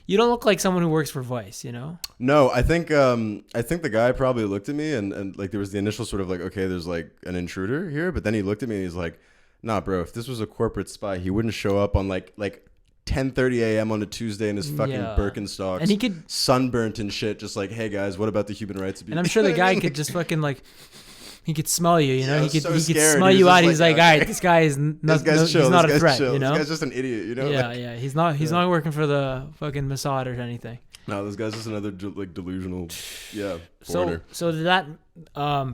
You don't look like someone who works for Vice, you know? No, I think the guy probably looked at me and like there was the initial sort of like, okay, there's like an intruder here, but then he looked at me and he's like, nah, bro, if this was a corporate spy, he wouldn't show up on like 10:30 a.m. on a Tuesday in his fucking Birkenstocks, and he could sunburnt and shit, just like, hey guys, what about the human rights abuse? And I'm sure the guy could just fucking like, he could smell you, you know. Yeah, he could scared. smell you out. He's like, all right, this guy is not a threat, chill. You know. This guy's just an idiot, you know. Yeah. He's not working for the fucking Mossad or anything. No, this guy's just another like delusional, foreigner. So that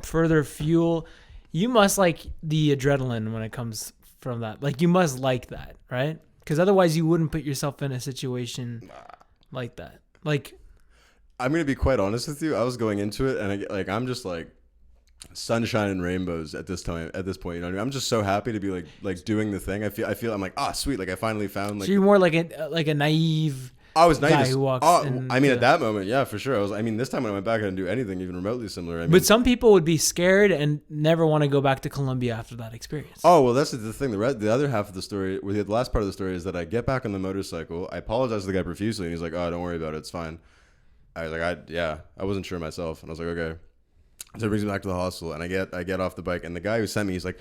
further fuel, you must like the adrenaline when it comes from that. Like you must like that, right? Because otherwise you wouldn't put yourself in a situation like that. Like, I'm gonna be quite honest with you. I was going into it, and I'm just like sunshine and rainbows at this point. You know what I mean? I'm just so happy to be like doing the thing. I feel I'm like, sweet. Like I finally found like. So you're more like a naive. I was guy naive. who walks. I mean, at that moment, yeah, for sure. This time when I went back, I didn't do anything even remotely similar. I mean, but some people would be scared and never want to go back to Colombia after that experience. oh well, that's the thing. The other half of the story, the last part of the story, is that I get back on the motorcycle. I apologize to the guy profusely, and he's like, "Oh, don't worry about it. It's fine." I was like, I wasn't sure myself, and I was like, "Okay." So it brings me back to the hostel, and I get off the bike, and the guy who sent me, he's like,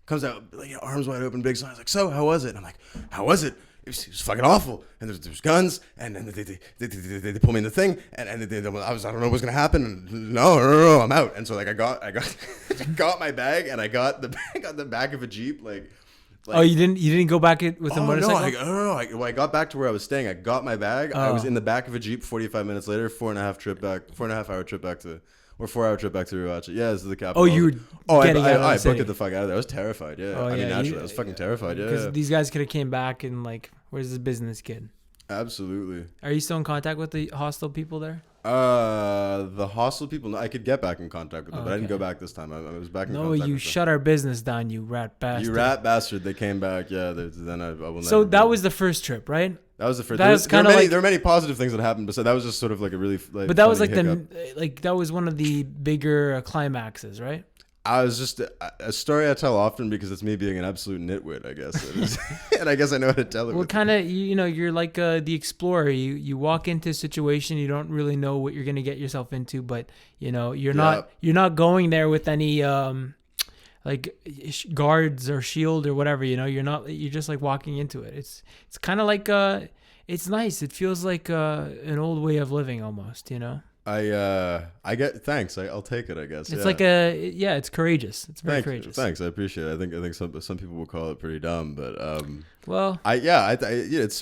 comes out, like, arms wide open, big smile. He's like, "So, how was it?" And I'm like, "How was it? It was fucking awful." And there's guns, and then they pull me in the thing, and I don't know what's gonna happen. And no, I'm out. And so like I got I got my bag, and I got the bag on the back of a Jeep, like. Oh, you didn't go back with the motorcycle? No, I got back to where I was staying. I got my bag. I was in the back of a Jeep. 45 minutes later, 4.5 hour trip back to. Or 4-hour trip back to Riohacha. Yeah, this is the capital. Oh, you were getting out of the city. I booked it the fuck out of there. I was terrified. Yeah, I mean, naturally, I was fucking terrified. Yeah, because these guys could have came back and like, where's this business kid? Absolutely. Are you still in contact with the hostel people there? The hostel people. No, I could get back in contact with them, but I didn't go back this time. I was back in contact. No, you shut our business down, you rat bastard. You rat bastard. They came back. Yeah. Then I will. So that was the first trip, right? That was the first. That's kind of like there are many positive things that happened, but so that was just sort of like a really. Like, but that was like hiccup. that was one of the bigger climaxes, right? I was just a story I tell often because it's me being an absolute nitwit, I guess, and I guess I know how to tell it. Well, kind of, you're like the explorer. You walk into a situation, you don't really know what you're gonna get yourself into, but you're not going there with any like guards or shield or whatever. You're just like walking into it. It's kind of like it's nice. It feels like an old way of living almost. I get thanks. I'll take it. I guess it's like it's courageous. It's very courageous. Thanks, I appreciate it. I think some people will call it pretty dumb, but it's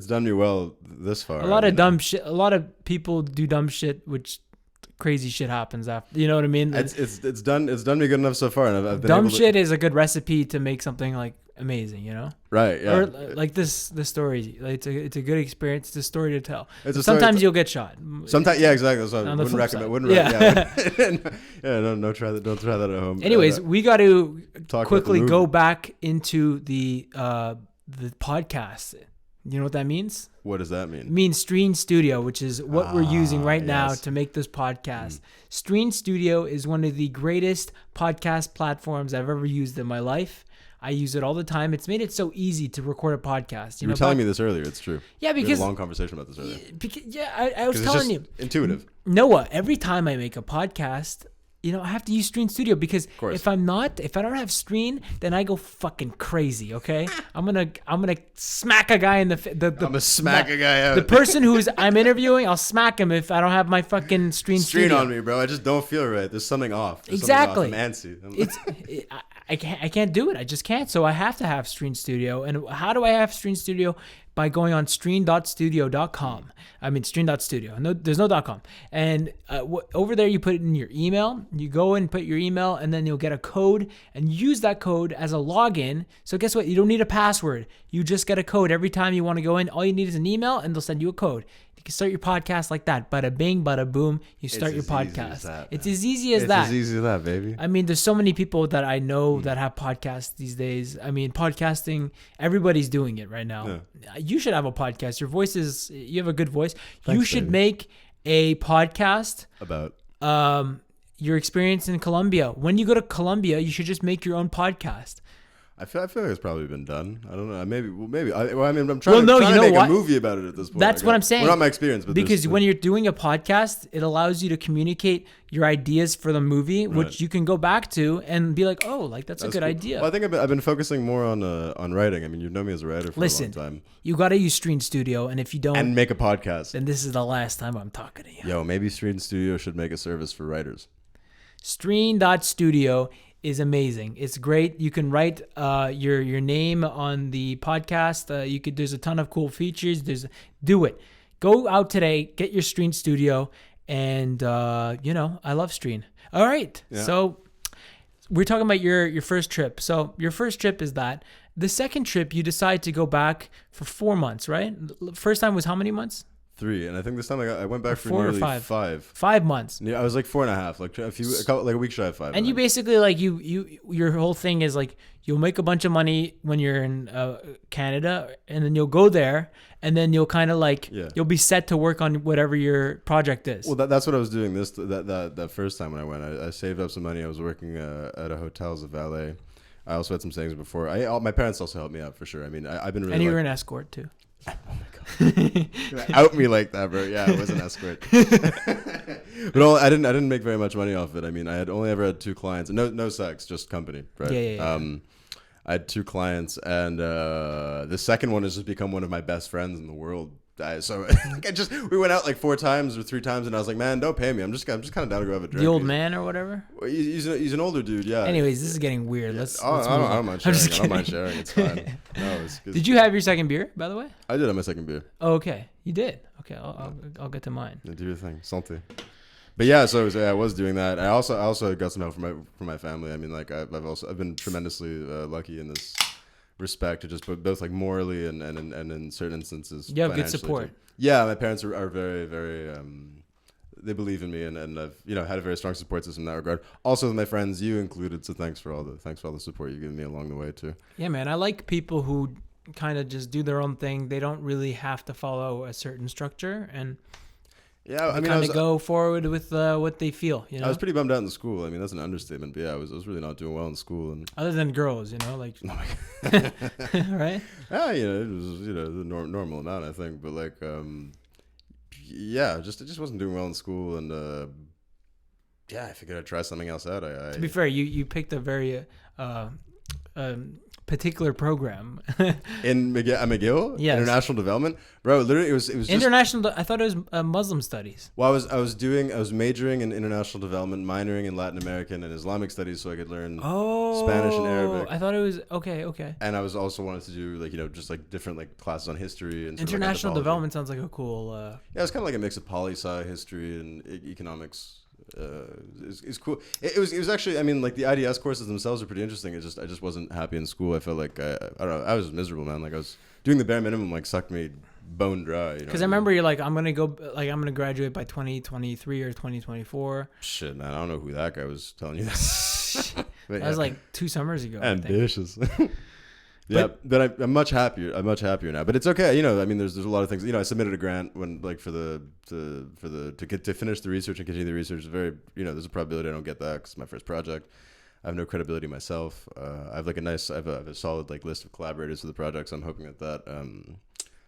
done me well this far. A lot of dumb shit. A lot of people do dumb shit, which crazy shit happens after. You know what I mean? It's done me good enough so far, and I've been dumb shit is a good recipe to make something like amazing, Right, yeah. Or like the story, like it's a good experience. It's a story to tell. Sometimes you'll get shot. Sometimes, yeah, exactly. So I wouldn't recommend. Don't try that at home. Anyways, we got to quickly go back into the podcast. You know what that means? What does that mean? It means Stream Studio, which is what we're using right now to make this podcast. Stream Studio is one of the greatest podcast platforms I've ever used in my life. I use it all the time. It's made it so easy to record a podcast. You were telling me this earlier. It's true. Yeah, because we had a long conversation about this earlier. I was telling you. Intuitive. Noah, every time I make a podcast, I have to use Stream Studio because if I don't have Stream, then I go fucking crazy. Okay, I'm gonna smack a guy in the. I'm gonna smack a guy out. The person I'm interviewing, I'll smack him if I don't have my fucking Stream Studio on me, bro. I just don't feel right. There's something off. Exactly. I'm antsy. I can't do it. I just can't. So I have to have Stream Studio. And how do I have Stream Studio? By going on stream.studio.com. I mean, stream.studio. No, there's no .com. And over there, you put it in your email. You go and put your email, and then you'll get a code, and use that code as a login. So guess what? You don't need a password. You just get a code every time you want to go in. All you need is an email, and they'll send you a code. You can start your podcast like that. Bada bing, bada boom. You start your podcast. It's as easy as that. It's as easy as that, baby. I mean, there's so many people that I know that have podcasts these days. I mean, podcasting, everybody's doing it right now. Yeah. You should have a podcast. You have a good voice. Thanks, you should baby. make a podcast about your experience in Colombia. When you go to Colombia, you should just make your own podcast. I feel like it's probably been done. I don't know. Maybe. I'm trying to make a movie about it at this point. That's what I'm saying. Well, not my experience, but because when you're doing a podcast, it allows you to communicate your ideas for the movie, which you can go back to and be like, oh, like that's a good idea. Well, I think I've been focusing more on writing. I mean, you've known me as a writer for a long time. You got to use Stream Studio, and if you don't, and make a podcast, then this is the last time I'm talking to you. Yo, maybe Stream Studio should make a service for writers. Stream.studio is amazing. It's great. You can write your name on the podcast. There's a ton of cool features. Do it. Go out today, get your Stream Studio, and I love Stream. All right. Yeah. So we're talking about your first trip. So your first trip is that. The second trip, you decide to go back for 4 months, right? First time was how many months? 3, and I think this time I went back Or for 4 or nearly 5? 5. 5 months. Yeah, I was like 4.5, like a week shy of 5. And you basically like your whole thing is like you'll make a bunch of money when you're in Canada, and then you'll go there, and then you'll kind of like you'll be set to work on whatever your project is. Well, that's what I was doing that first time when I went. I saved up some money. I was working at a hotel as a valet. I also had some savings before. My parents also helped me out for sure. I mean, I've been really. And you were an escort too. Oh my god! Out me like that, bro. Yeah, I was an escort. But I didn't make very much money off it. I mean, I had only ever had 2 clients. No sex, just company. Right? Yeah. I had 2 clients, and the second one has just become one of my best friends in the world. So we went out like 4 times or 3 times, and I was like, man, don't pay me. I'm just kind of down to go have a drink. The old man or whatever. He's an older dude, yeah. Anyways, this is getting weird. Let's I don't mind sharing. I don't mind sharing. It's fine. No, Did you have your second beer, by the way? I did have my second beer. Oh, okay, you did. Okay, I'll get to mine. Yeah, do your thing, santé. But yeah, so I was doing that. I also got some help from my family. I mean, like I've been tremendously lucky in this respect to just both like morally and in certain instances. You have good support. Too. Yeah, my parents are very, very. They believe in me, and I've had a very strong support system in that regard. Also, my friends, you included. So thanks for all the support you've given me along the way too. Yeah, man, I like people who kind of just do their own thing. They don't really have to follow a certain structure, and yeah, I mean, kind of go forward with what they feel. You know, I was pretty bummed out in school. I mean, that's an understatement. But yeah, I was really not doing well in school, and other than girls, like, oh my God. right? Yeah, it was the normal amount, I think. But like, yeah, it just wasn't doing well in school, and yeah, I figured I'd try something else out. To be fair, you picked a very particular program in McGill. Yes. International Development, bro. Literally, it was international. I thought it was Muslim studies. Well, I was majoring in international development, minoring in Latin American and Islamic studies, so I could learn Spanish and Arabic. I thought it was okay. And I was also wanted to do like just like different like classes on history and international development sounds like a cool. Yeah, it's kind of like a mix of poli-sci, history, and economics. It's cool. It was actually, I mean, like the IDS courses themselves are pretty interesting. I just wasn't happy in school. I felt like I don't know. I was miserable, man. Like I was doing the bare minimum, like sucked me bone dry. Because I remember you're like, I'm gonna graduate by 2023 or 2024. Shit, man, I don't know who that guy was telling you that. That was like 2 summers ago. Ambitious. Yeah, but I'm much happier. I'm much happier now. But it's okay. I mean, there's a lot of things. I submitted a grant when like to finish the research and continue the research. It's very, there's a probability I don't get that because it's my first project. I have no credibility myself. I have a solid like list of collaborators for the project. So I'm hoping that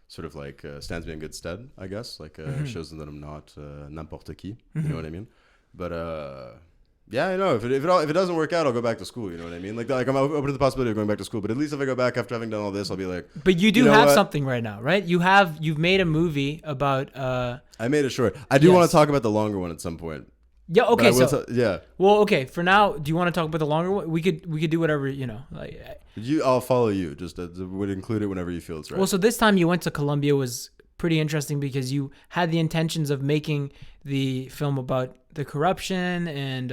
sort of like stands me in good stead. I guess like shows them that I'm not n'importe qui. You know what I mean? But yeah, I know. If it doesn't work out, I'll go back to school. You know what I mean? Like I'm open to the possibility of going back to school. But at least if I go back after having done all this, I'll be like. But you do have something right now, right? You've made a movie about. I made it short. I do want to talk about the longer one at some point. Yeah. Okay. Yeah. Well, okay. For now, do you want to talk about the longer one? We could do whatever. Like. I'll follow you. Just would include it whenever you feel it's right. Well, so this time you went to Colombia was pretty interesting because you had the intentions of making the film about the corruption and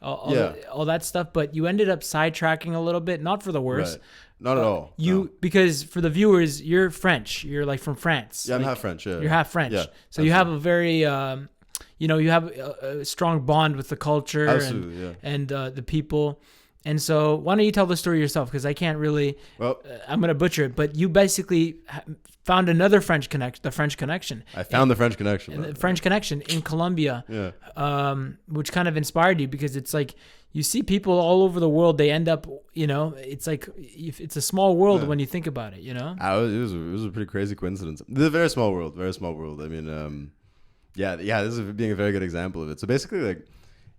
all that stuff, but you ended up sidetracking a little bit, not for the worse. Right. Not at all. Because for the viewers, you're French. You're like from France. Yeah, I'm half French. Yeah, you're half French. Yeah, so absolutely. You have a very, you have a strong bond with the culture and the people. And so why don't you tell the story yourself? Because I can't really, I'm going to butcher it, but you basically found another French connection, the French Connection. I found the French Connection. The French Connection in Colombia, which kind of inspired you because it's like, you see people all over the world, they end up, it's like, it's a small world when you think about it, It was a pretty crazy coincidence. It's a very small world, very small world. I mean, this is being a very good example of it. So basically like,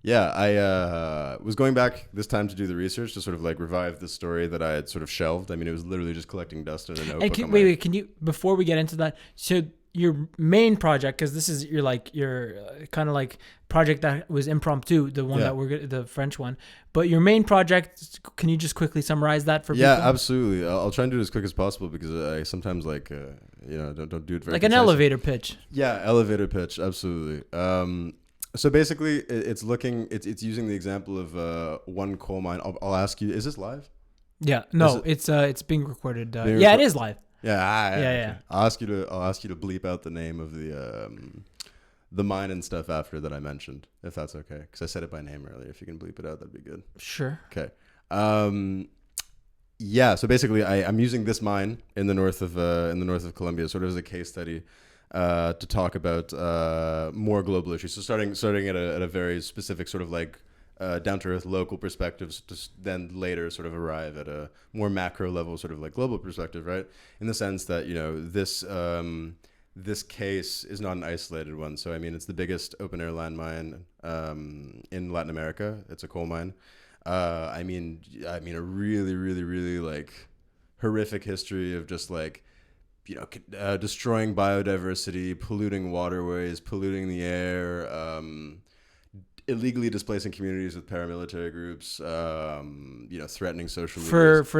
yeah, I was going back this time to do the research to sort of like revive the story that I had sort of shelved. I mean, it was literally just collecting dust in a notebook. Wait, can you, before we get into that, so your main project, because this is your kind of like project that was impromptu, the one the French one, but your main project, can you just quickly summarize that for people? Yeah, absolutely. I'll try and do it as quick as possible because I sometimes like, don't do it very like an elevator pitch. Yeah, elevator pitch, absolutely. So basically, it's using the example of one coal mine. I'll ask you: is this live? Yeah, no, it's being recorded. It is live. Yeah. I'll ask you to bleep out the name of the mine and stuff after that I mentioned, if that's okay, because I said it by name earlier. If you can bleep it out, that'd be good. Sure. Okay. Yeah. So basically, I'm using this mine in the north of Colombia, sort of as a case study, to talk about more global issues. So starting at a very specific sort of like down to earth local perspectives, to then later sort of arrive at a more macro level, sort of like global perspective, right? In the sense that this case is not an isolated one. So I mean, it's the biggest open air landmine in Latin America. It's a coal mine. I mean, a really, really, really like horrific history of just like, destroying biodiversity, polluting waterways, polluting the air, illegally displacing communities with paramilitary groups, threatening social leaders.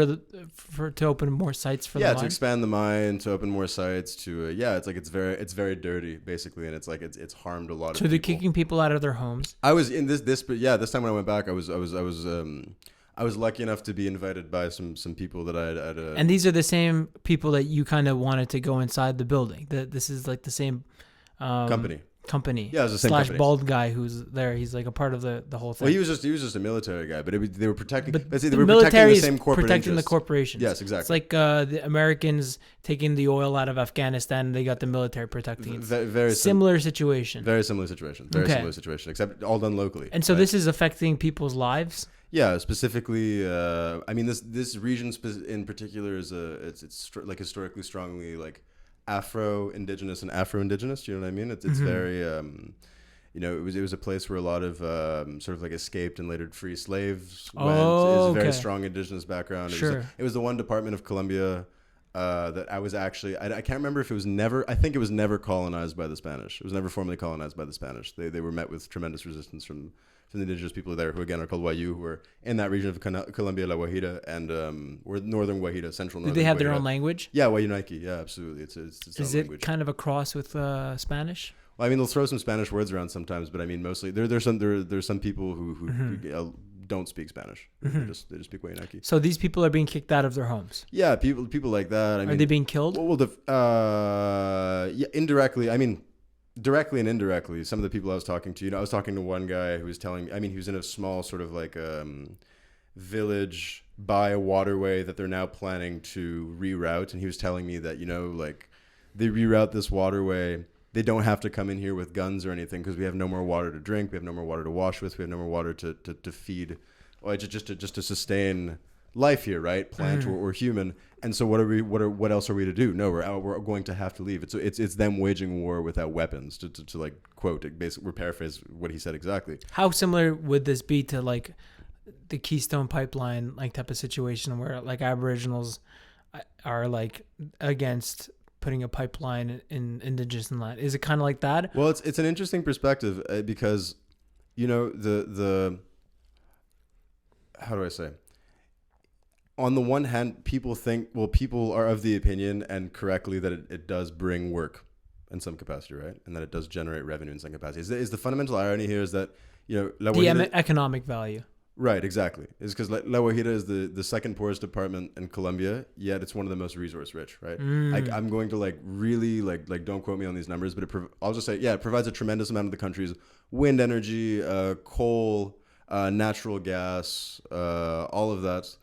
To open more sites for the mine? To expand the mine, to open more sites, to it's very dirty basically, and it's like it's harmed a lot of people. So they're kicking people out of their homes. I was in this this time when I went back, I was lucky enough to be invited by some people that I had. And these are the same people that you kind of wanted to go inside the building. This is like the same company. Yeah, it was the same / company. Bald guy who's there. He's like a part of the whole thing. Well, he was just a military guy, but they were protecting. But they were protecting the same corporate protecting interests. the corporations. Yes, exactly. It's like the Americans taking the oil out of Afghanistan. They got the military protecting it. Very similar situation. Very similar situation. Similar situation, except all done locally. And so this is affecting people's lives. Yeah, specifically. This region in particular is like historically strongly like Afro-Indigenous and Afro-Indigenous. You know what I mean? It's very. It was a place where a lot of sort of like escaped and later free slaves went. It's a very strong indigenous background. It was the one department of Colombia that I was actually, I can't remember if it was I think it was never colonized by the Spanish. It was never formally colonized by the Spanish. They were met with tremendous resistance from the indigenous people there, who again are called Wayu, who are in that region of Colombia, La Guajira, and we're northern Guajira, central northern. Do they have Guajira. Their own language? Yeah, Wayunaiki. Yeah, absolutely. It's Is it language. Kind of a cross with Spanish? Well, I mean, they'll throw some Spanish words around sometimes, but I mean, mostly there's some people who don't speak Spanish. They just speak Wayunaiki. So these people are being kicked out of their homes. Yeah, people like that. Are they being killed? Well, indirectly. I mean, directly and indirectly. Some of the people I was talking to, I was talking to one guy who was telling me. I mean, he was in a small sort of like village by a waterway that they're now planning to reroute, and he was telling me that like they reroute this waterway. They don't have to come in here with guns or anything because we have no more water to drink. We have no more water to wash with. We have no more water to feed, or just to sustain life here, right? Plant or human. And so what else are we to do? No, we're going to have to leave. It's them waging war without weapons. To like quote, basically, we're paraphrase what he said exactly. How similar would this be to like the Keystone Pipeline like type of situation where like Aboriginals are like against putting a pipeline in indigenous land? Is it kind of like that? Well, it's an interesting perspective because, the how do I say? On the one hand, people are of the opinion, and correctly, that it does bring work in some capacity, right? And that it does generate revenue in some capacity. Is the fundamental irony here is that, the economic value. Right, exactly. It's because La Guajira is the second poorest department in Colombia, yet it's one of the most resource rich, right? I'm going to really don't quote me on these numbers, but I'll just say, it provides a tremendous amount of the country's wind energy, coal, natural gas, all of that.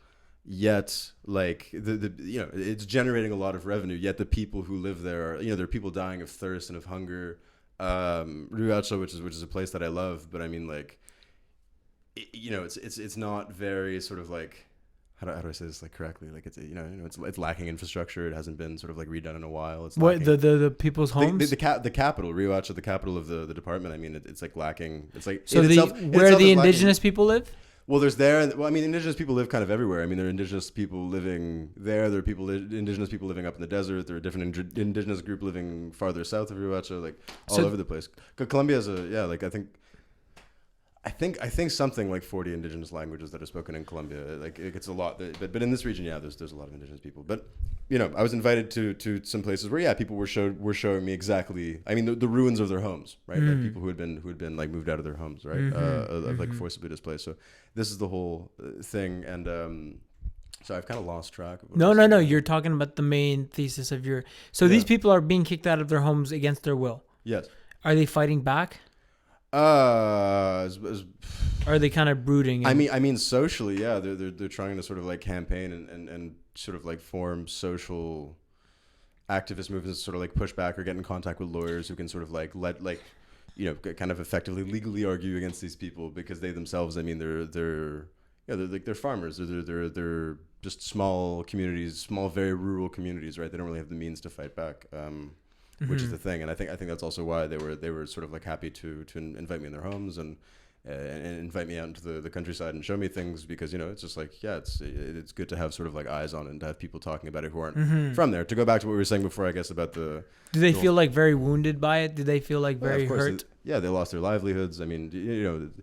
Yet, like it's generating a lot of revenue. Yet the people who live there are, there are people dying of thirst and of hunger. Riacho, which is a place that I love, but I mean like. It's not very sort of like how do I say this like correctly? Like it's lacking infrastructure. It hasn't been sort of like redone in a while. It's what the people's homes. The capital, Riacho, the capital of the department. I mean, it's like lacking. It's like so where the indigenous people live. Well, indigenous people live kind of everywhere. I mean, there are indigenous people living there. There are indigenous people living up in the desert. There are different indigenous group living farther south of Riacho, like all over the place. Colombia is I think something like 40 indigenous languages that are spoken in Colombia. Like it's a lot, but in this region, there's a lot of indigenous people. But I was invited to some places where people were showing me exactly. I mean, the ruins of their homes, right? Like people who had been like moved out of their homes, right? Of like forcibly displaced. So this is the whole thing, and So I've kind of lost track of what No, I was no, no. saying. You're talking about the main thesis of your. So these Yeah. people are being kicked out of their homes against their will. Yes. Are they fighting back? As Or are they kind of brooding? I mean, socially, yeah, they're trying to sort of like campaign and sort of like form social activist movements, to sort of like push back or get in contact with lawyers who can sort of kind of effectively legally argue against these people, because they themselves, I mean, they're farmers, they're just small communities, small very rural communities, right? They don't really have the means to fight back. Which is the thing, and I think that's also why they were sort of like happy to invite me in their homes and invite me out into the countryside and show me things, because it's just like, yeah, it's good to have sort of like eyes on it and to have people talking about it who aren't from there. To go back to what we were saying before, I guess, about do they feel like very wounded by it? Do they feel like very hurt? They lost their livelihoods. I mean,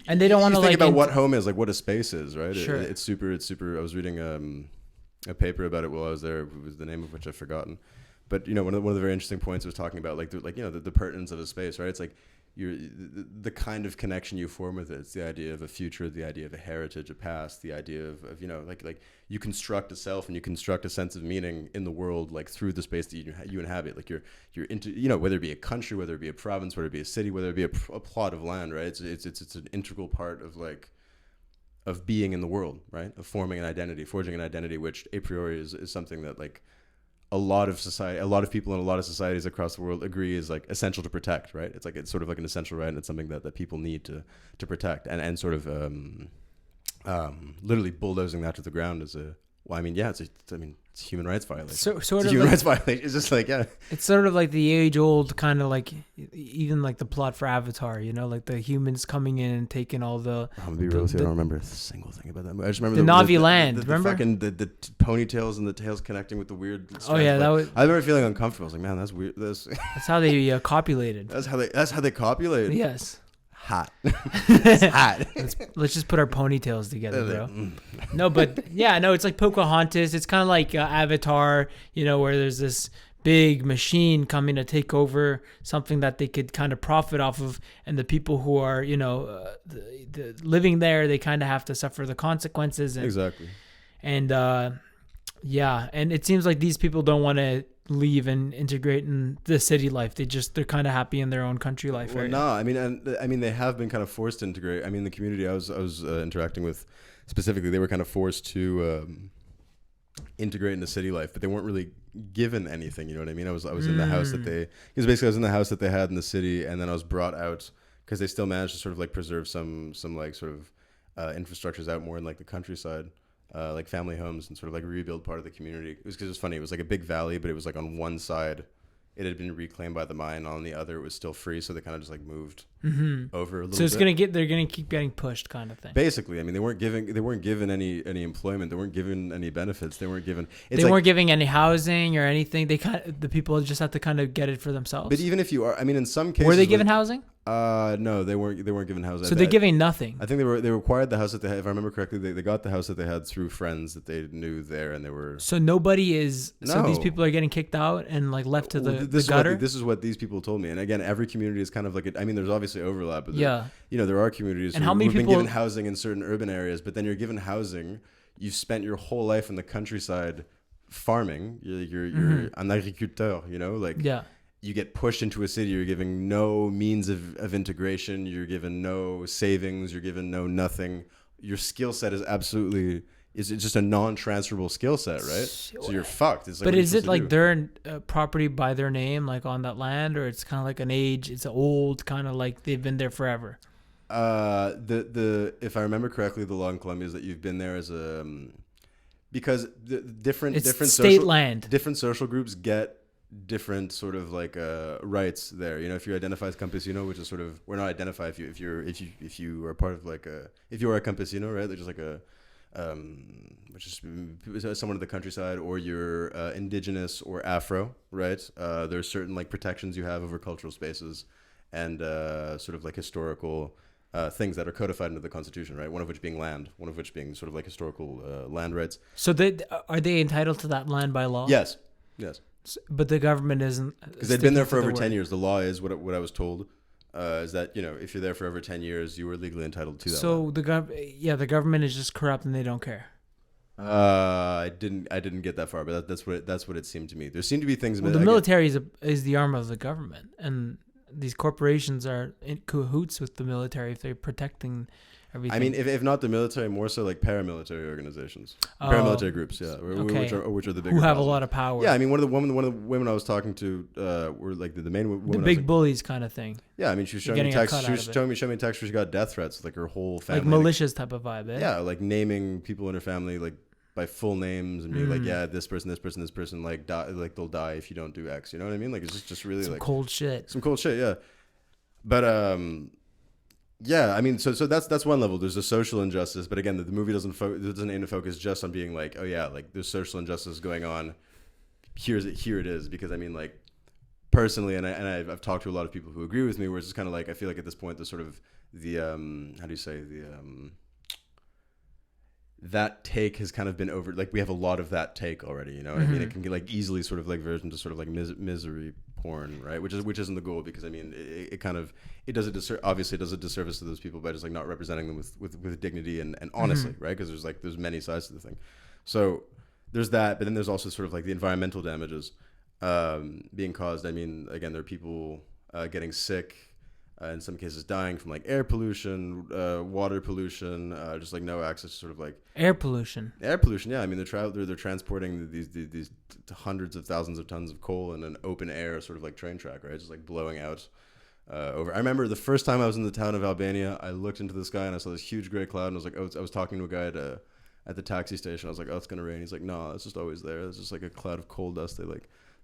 and they don't want to think like about what home is, like what a space is, right? Sure. It's super. I was reading a paper about it while I was there. It was the name of which I've forgotten. But one of the very interesting points was talking about the pertinence of a space, right? It's like the kind of connection you form with it. It's the idea of a future, the idea of a heritage, a past, the idea of like you construct a self and you construct a sense of meaning in the world, like through the space that you inhabit. Like you're into, whether it be a country, whether it be a province, whether it be a city, whether it be a plot of land, right? It's an integral part of being in the world, right? Of forming an identity, forging an identity, which a priori is something that like a lot of people in a lot of societies across the world agree is like essential to protect, right? It's sort of like an essential right, and it's something that people need to protect, and sort of literally bulldozing that to the ground is it's a human rights violation. It's a human rights violation. It's just like, yeah. It's sort of like the age-old kind of like, even like the plot for Avatar, like the humans coming in and taking all the... I'm gonna be real with you, I don't remember a single thing about that movie. I just remember the Na'vi land, remember? Fucking the ponytails and the tails connecting with the weird... Oh yeah, that was... I remember feeling uncomfortable. I was like, man, that's weird. That's how they copulated. That's how they copulated? Yes. Hot. It's hot. Let's just put our ponytails together, bro. No, but yeah, no, it's like Pocahontas. It's kind of like Avatar, where there's this big machine coming to take over something that they could kind of profit off of, and the people who are, the living there, they kind of have to suffer the consequences. Exactly. And and it seems like these people don't want to leave and integrate in the city life. They're kind of happy in their own country life. Well, no, I mean they have been kind of forced to integrate. I mean, the community I was interacting with specifically, they were kind of forced to integrate into city life, but they weren't really given anything. You know what I mean? I was in the house that I was in the house that they had in the city, and then I was brought out because they still managed to sort of like preserve some like sort of infrastructures out more in like the countryside. Like family homes, and sort of like rebuild part of the community. It was because it was funny. It was like a big valley, but it was like on one side, it had been reclaimed by the mine. On the other, it was still free. So they kind of just like moved over a little. So they're gonna keep getting pushed, kind of thing. Basically, I mean, they weren't given any employment. They weren't given any benefits. They weren't given. Weren't giving any housing or anything. The people just have to kind of get it for themselves. But even if you are, I mean, in some cases, were they given housing? No, they weren't given housing. So they're giving nothing. I think they acquired the house that they had. If I remember correctly, they got the house that they had through friends that they knew there, and they were. So nobody is. No. So these people are getting kicked out and like left to the gutter. This is what these people told me, and again, every community is kind of like. I mean, there's obviously overlap, but yeah, there are communities who've been given housing in certain urban areas, but then you're given housing. You've spent your whole life in the countryside farming. You're an agriculteur, yeah. You get pushed into a city, you're given no means of integration, you're given no savings, you're given no nothing. Your skill set is it's just a non-transferable skill set, right? So you're fucked. It's like, but is it like their property by their name, like on that land, or it's kind of like it's old, kind of like they've been there forever? If I remember correctly, the law in Colombia is that you've been there as because different state land. Different social groups get different sort of like rights there. If you identify as campesino, which is sort of, we're not identify if you are part of like if you are a campesino, right? They're just like which is someone in the countryside, or you're indigenous or Afro, right? There's certain like protections you have over cultural spaces and sort of like historical things that are codified into the Constitution, right? One of which being land, one of which being sort of like historical land rights. So are they entitled to that land by law? Yes. But the government isn't, because they've been there for over 10 years. The law is what I was told is that if you're there for over 10 years, you are legally entitled to that. So land. The government is just corrupt and they don't care. I didn't get that far, but that's what it seemed to me. There seemed to be things. Well, the military is the arm of the government, and these corporations are in cahoots with the military if they're protecting everything. I mean, if not the military, more so like paramilitary organizations, paramilitary groups, yeah, which are the bigger who have problems. a lot of power. Yeah, I mean, one of the women I was talking to were like the main woman. The big bullies kind of thing. Yeah, I mean, she was showing me texts. She was showing me texts where she got death threats, like her whole family, like malicious type of vibe. Eh? Yeah, like naming people in her family like by full names and being like, yeah, this person, like they'll die if you don't do X. You know what I mean? Like it's just really some like cold shit. Some cold shit, yeah. But yeah, I mean, so that's one level. There's a social injustice, but again, the movie doesn't aim to focus just on being like, oh yeah, like there's social injustice going on. Here it is, because I mean, like personally, and I've talked to a lot of people who agree with me, where it's just kind of like I feel like at this point, the sort of the how do you say that take has kind of been over. Like we have a lot of that take already. You know what I mean? It can get like easily sort of like version to sort of like misery porn, right? Which isn't the goal, because I mean it does obviously it does a disservice to those people by just like not representing them with dignity and honestly, right? Because there's many sides to the thing. So there's that, but then there's also sort of like the environmental damages being caused. I mean, again, there are people getting sick, in some cases dying from like air pollution, water pollution, just like no access to sort of like air pollution. Yeah, I mean they're transporting these hundreds of thousands of tons of coal in an open air sort of like train track, right? Just like blowing out over. I remember the first time I was in the town of Albania, I looked into the sky and I saw this huge gray cloud, and I was like, I was talking to a guy at the taxi station. I was like, oh, it's gonna rain. He's like, no, it's just always there. It's just like a cloud of coal dust.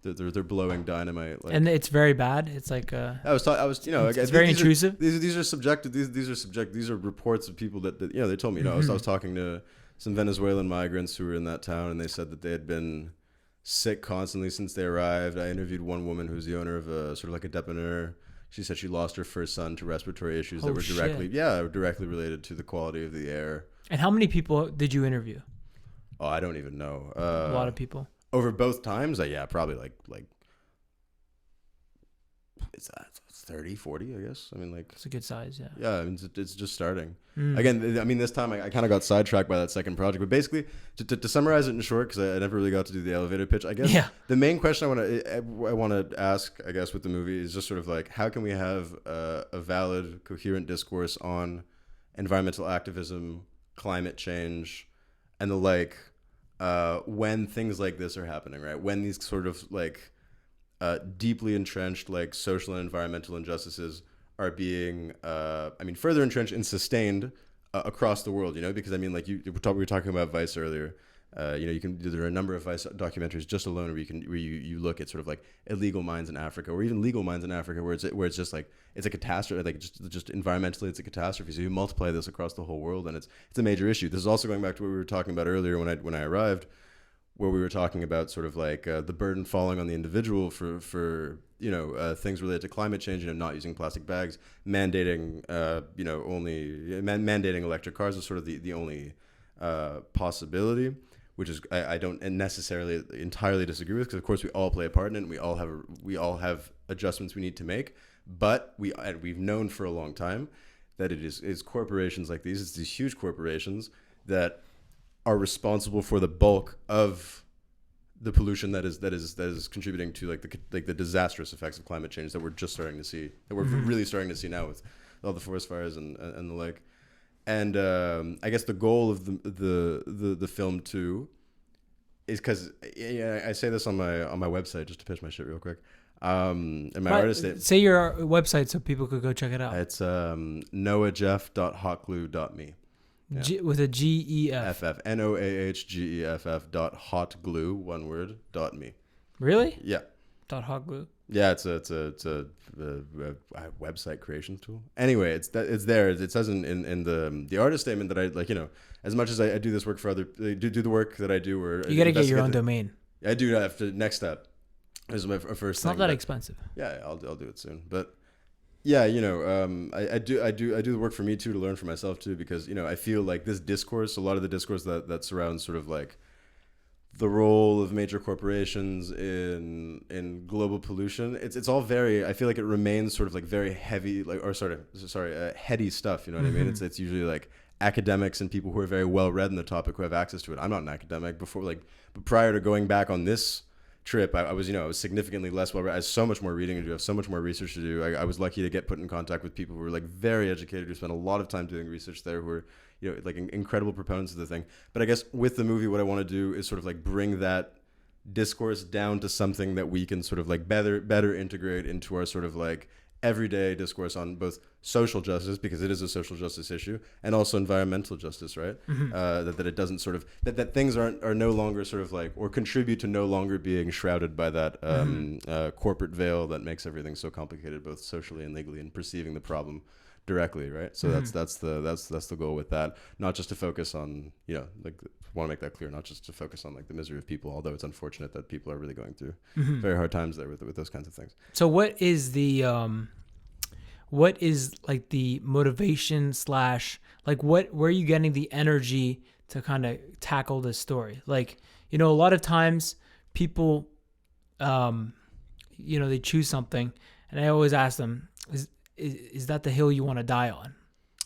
They're blowing dynamite, like, and it's very bad. It's like it's very intrusive. These are subjective. These are reports of people that they told me. I was talking to some Venezuelan migrants who were in that town, and they said that they had been sick constantly since they arrived. I interviewed one woman who's the owner of a sort of like a dépanneur. She said she lost her first son to respiratory issues that were directly related to the quality of the air. And how many people did you interview? Oh, I don't even know. A lot of people. Over both times, yeah, probably like it's 30, 40, I guess. I mean, like it's a good size, yeah. Yeah, I mean, it's just starting. Again, I mean, this time I kind of got sidetracked by that second project, but basically, to summarize it in short, because I never really got to do the elevator pitch, I guess. Yeah. The main question I want to ask, I guess, with the movie is just sort of like, how can we have a valid, coherent discourse on environmental activism, climate change, and the like, when things like this are happening, right? When these sort of like deeply entrenched like social and environmental injustices are being, further entrenched and sustained across the world, because I mean, like we were talking about Vice earlier. There are a number of Vice documentaries just alone where you look at sort of like illegal mines in Africa, or even legal mines in Africa, where it's just like it's a catastrophe, like just environmentally it's a catastrophe. So you multiply this across the whole world, and it's a major issue. This is also going back to what we were talking about earlier when I arrived, where we were talking about sort of like the burden falling on the individual for things related to climate change, not using plastic bags, mandating mandating electric cars is sort of the only possibility, which is I don't necessarily entirely disagree with, because of course we all play a part in it, and we all have adjustments we need to make, but we've known for a long time that it is corporations like these, it's these huge corporations that are responsible for the bulk of the pollution that is contributing to the disastrous effects of climate change that we're just starting to see, that we're really starting to see now with all the forest fires and the like. And I guess the goal of the film too is, because I say this on my website just to pitch my shit real quick. And my artist say your website so people could go check it out. It's noahgeff.hotglue.me. Yeah. With a GEF. FF NOAHGEFF.hotglue, one word, .me. Really? Yeah. .hotglue. Yeah, it's a website creation tool. Anyway, it's there. It says in the artist statement that I as much as I do this work for other do the work that I do, or you got to get your own domain. I do have to. Next step. This is my first. It's not that expensive. Yeah, I'll do it soon, but. Yeah, I do the work for me too, to learn for myself too, because I feel like this discourse, a lot of the discourse that surrounds sort of like the role of major corporations in global pollution, it's all very, I feel like it remains sort of like very heady stuff, you know what I mean? It's usually like academics and people who are very well read in the topic who have access to it. I'm not an academic but prior to going back on this trip, I was significantly less well read. I had so much more reading to do. I have so much more research to do. I was lucky to get put in contact with people who were like very educated, who spent a lot of time doing research there, who were like incredible proponents of the thing. But I guess with the movie, what I want to do is sort of like bring that discourse down to something that we can sort of like better integrate into our sort of like everyday discourse on both social justice, because it is a social justice issue, and also environmental justice, right? That it doesn't sort of that things are no longer sort of like, or contribute to no longer being shrouded by that corporate veil that makes everything so complicated, both socially and legally, and perceiving the problem directly, right? So that's the goal with that. Not just to focus on like, want to make that clear, not just to focus on like the misery of people, although it's unfortunate that people are really going through very hard times there with those kinds of things. So what is like the motivation / like where are you getting the energy to kind of tackle this story? Like, a lot of times people, they choose something, and I always ask them, is that the hill you want to die on?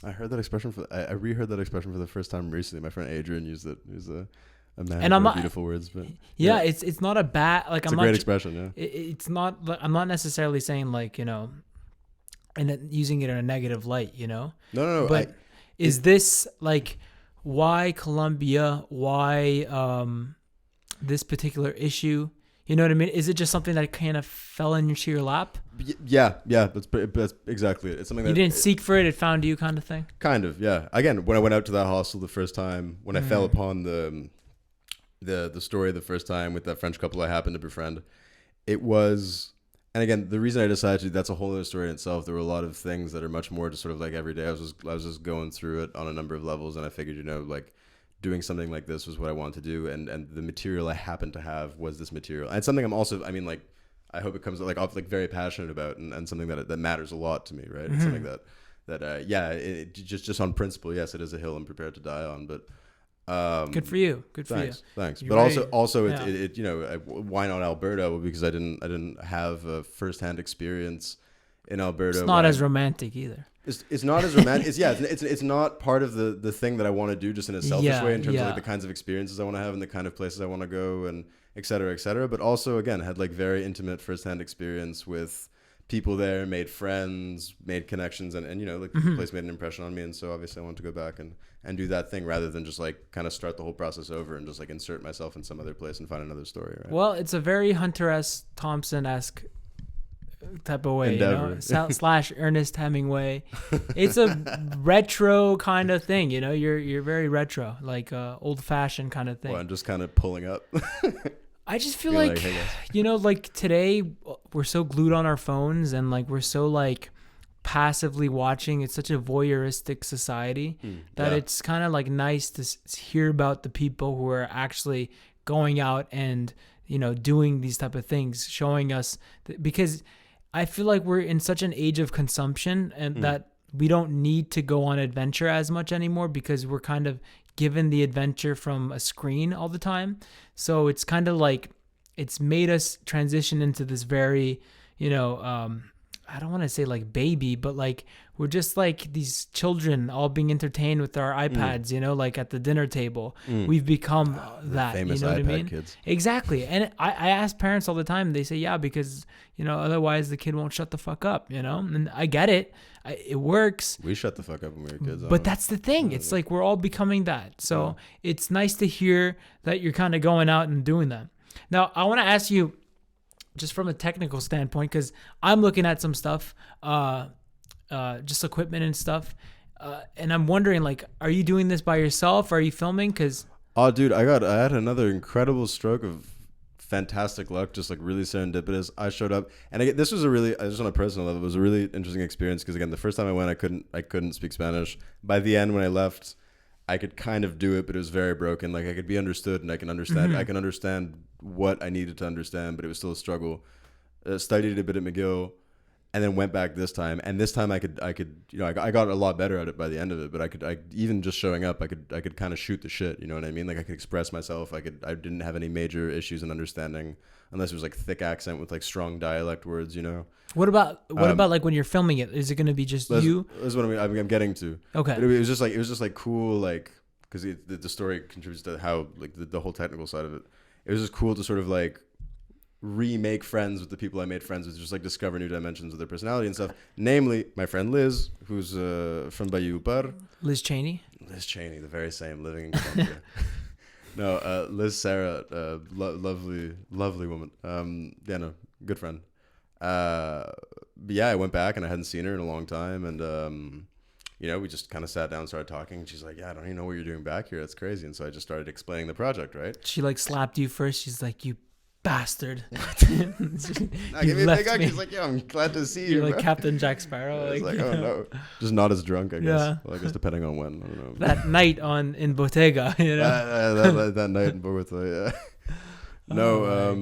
I heard that expression I reheard that expression for the first time recently. My friend Adrian used it. He was a man and of beautiful words, but it's not a bad, like, it's a great expression. Yeah, it's not. I'm not necessarily saying like and using it in a negative light. No. But is this like, why Colombia? Why this particular issue? You know what I mean? Is it just something that kind of fell into your lap? Yeah. That's exactly it. It's something that you didn't seek for it; it found you, kind of thing. Kind of, yeah. Again, when I went out to that hostel the first time, when I fell upon the story the first time with that French couple I happened to befriend, it was. And again, the reason I decided to, that's a whole other story in itself. There were a lot of things that are much more just sort of like every day. I was just going through it on a number of levels, and I figured, like, doing something like this was what I wanted to do, and the material I happened to have was this material. And something I'm also, like, I hope it comes like off, like, very passionate about, and something that matters a lot to me, right? It's something that just on principle, yes, it is a hill I'm prepared to die on, but good for you. Thanks. You're but ready. also it why not Alberta? Well, because I didn't have a firsthand experience in Alberta. It's not as romantic either. It's not as romantic. It's not part of the thing that I want to do just in a selfish way in terms of like the kinds of experiences I want to have and the kind of places I want to go and et cetera, but also again had like very intimate firsthand experience with people there, made friends, made connections, and like the place made an impression on me, and so obviously I want to go back and do that thing rather than just like kind of start the whole process over and just like insert myself in some other place and find another story, right? Well, it's a very Hunter S. Thompson-esque type of way, endeavor. / Ernest Hemingway. It's a retro kind of thing, you're very retro, like old fashioned kind of thing. Well, I'm just kind of pulling up. I just feel like hey, like today we're so glued on our phones and like we're so like passively watching. It's such a voyeuristic society that it's kind of like nice to hear about the people who are actually going out and doing these type of things, showing us because I feel like we're in such an age of consumption and that we don't need to go on adventure as much anymore because we're kind of given the adventure from a screen all the time. So it's kind of like it's made us transition into this very, I don't want to say like baby, but like we're just like these children all being entertained with our iPads, like at the dinner table. We've become that, famous what iPad I mean? kids. Exactly. And I ask parents all the time, they say, yeah, because, otherwise the kid won't shut the fuck up, and I get it. It works. We shut the fuck up when we were kids. But that's the thing. It's like we're all becoming that. So it's nice to hear that you're kind of going out and doing that. Now, I want to ask you, just from a technical standpoint, because I'm looking at some stuff, just equipment and stuff, and I'm wondering, like, are you doing this by yourself? Are you filming? Because dude, I had another incredible stroke of fantastic luck, just like really serendipitous. I showed up, and this was just on a personal level, it was a really interesting experience because again, the first time I went, I couldn't speak Spanish. By the end, when I left, I could kind of do it, but it was very broken. Like I could be understood, and I can understand. I can understand what I needed to understand, but it was still a struggle. Studied a bit at McGill, and then went back this time. And this time I could, I got a lot better at it by the end of it. But I even just showing up, I could kind of shoot the shit. You know what I mean? Like I could express myself. I didn't have any major issues in understanding, unless it was like thick accent with like strong dialect words. You know. What about like when you're filming it? Is it going to be just you? That's what I'm getting to. Okay. But it was just like cool, like, because the story contributes to how like the whole technical side of it. It was just cool to sort of like remake friends with the people I made friends with, just like discover new dimensions of their personality and stuff. Namely, my friend Liz, who's from Bayou Par. Liz Cheney, the very same, living in Colombia. No, Liz Sarah, lovely woman. No, good friend. But yeah, I went back and I hadn't seen her in a long time, and we just kind of sat down and started talking. And she's like, "Yeah, I don't even know what you're doing back here. That's crazy." And so I just started explaining the project, right? She like slapped you first. She's like, "You bastard." Give me a big hug. She's like, "Yeah, I'm glad to see you." You're like bro. Captain Jack Sparrow. I was like, "Oh no," just not as drunk, I guess. Yeah. Well, I guess depending on when. I don't know. That night in Bottega, you know. That night in Bogota, yeah. No,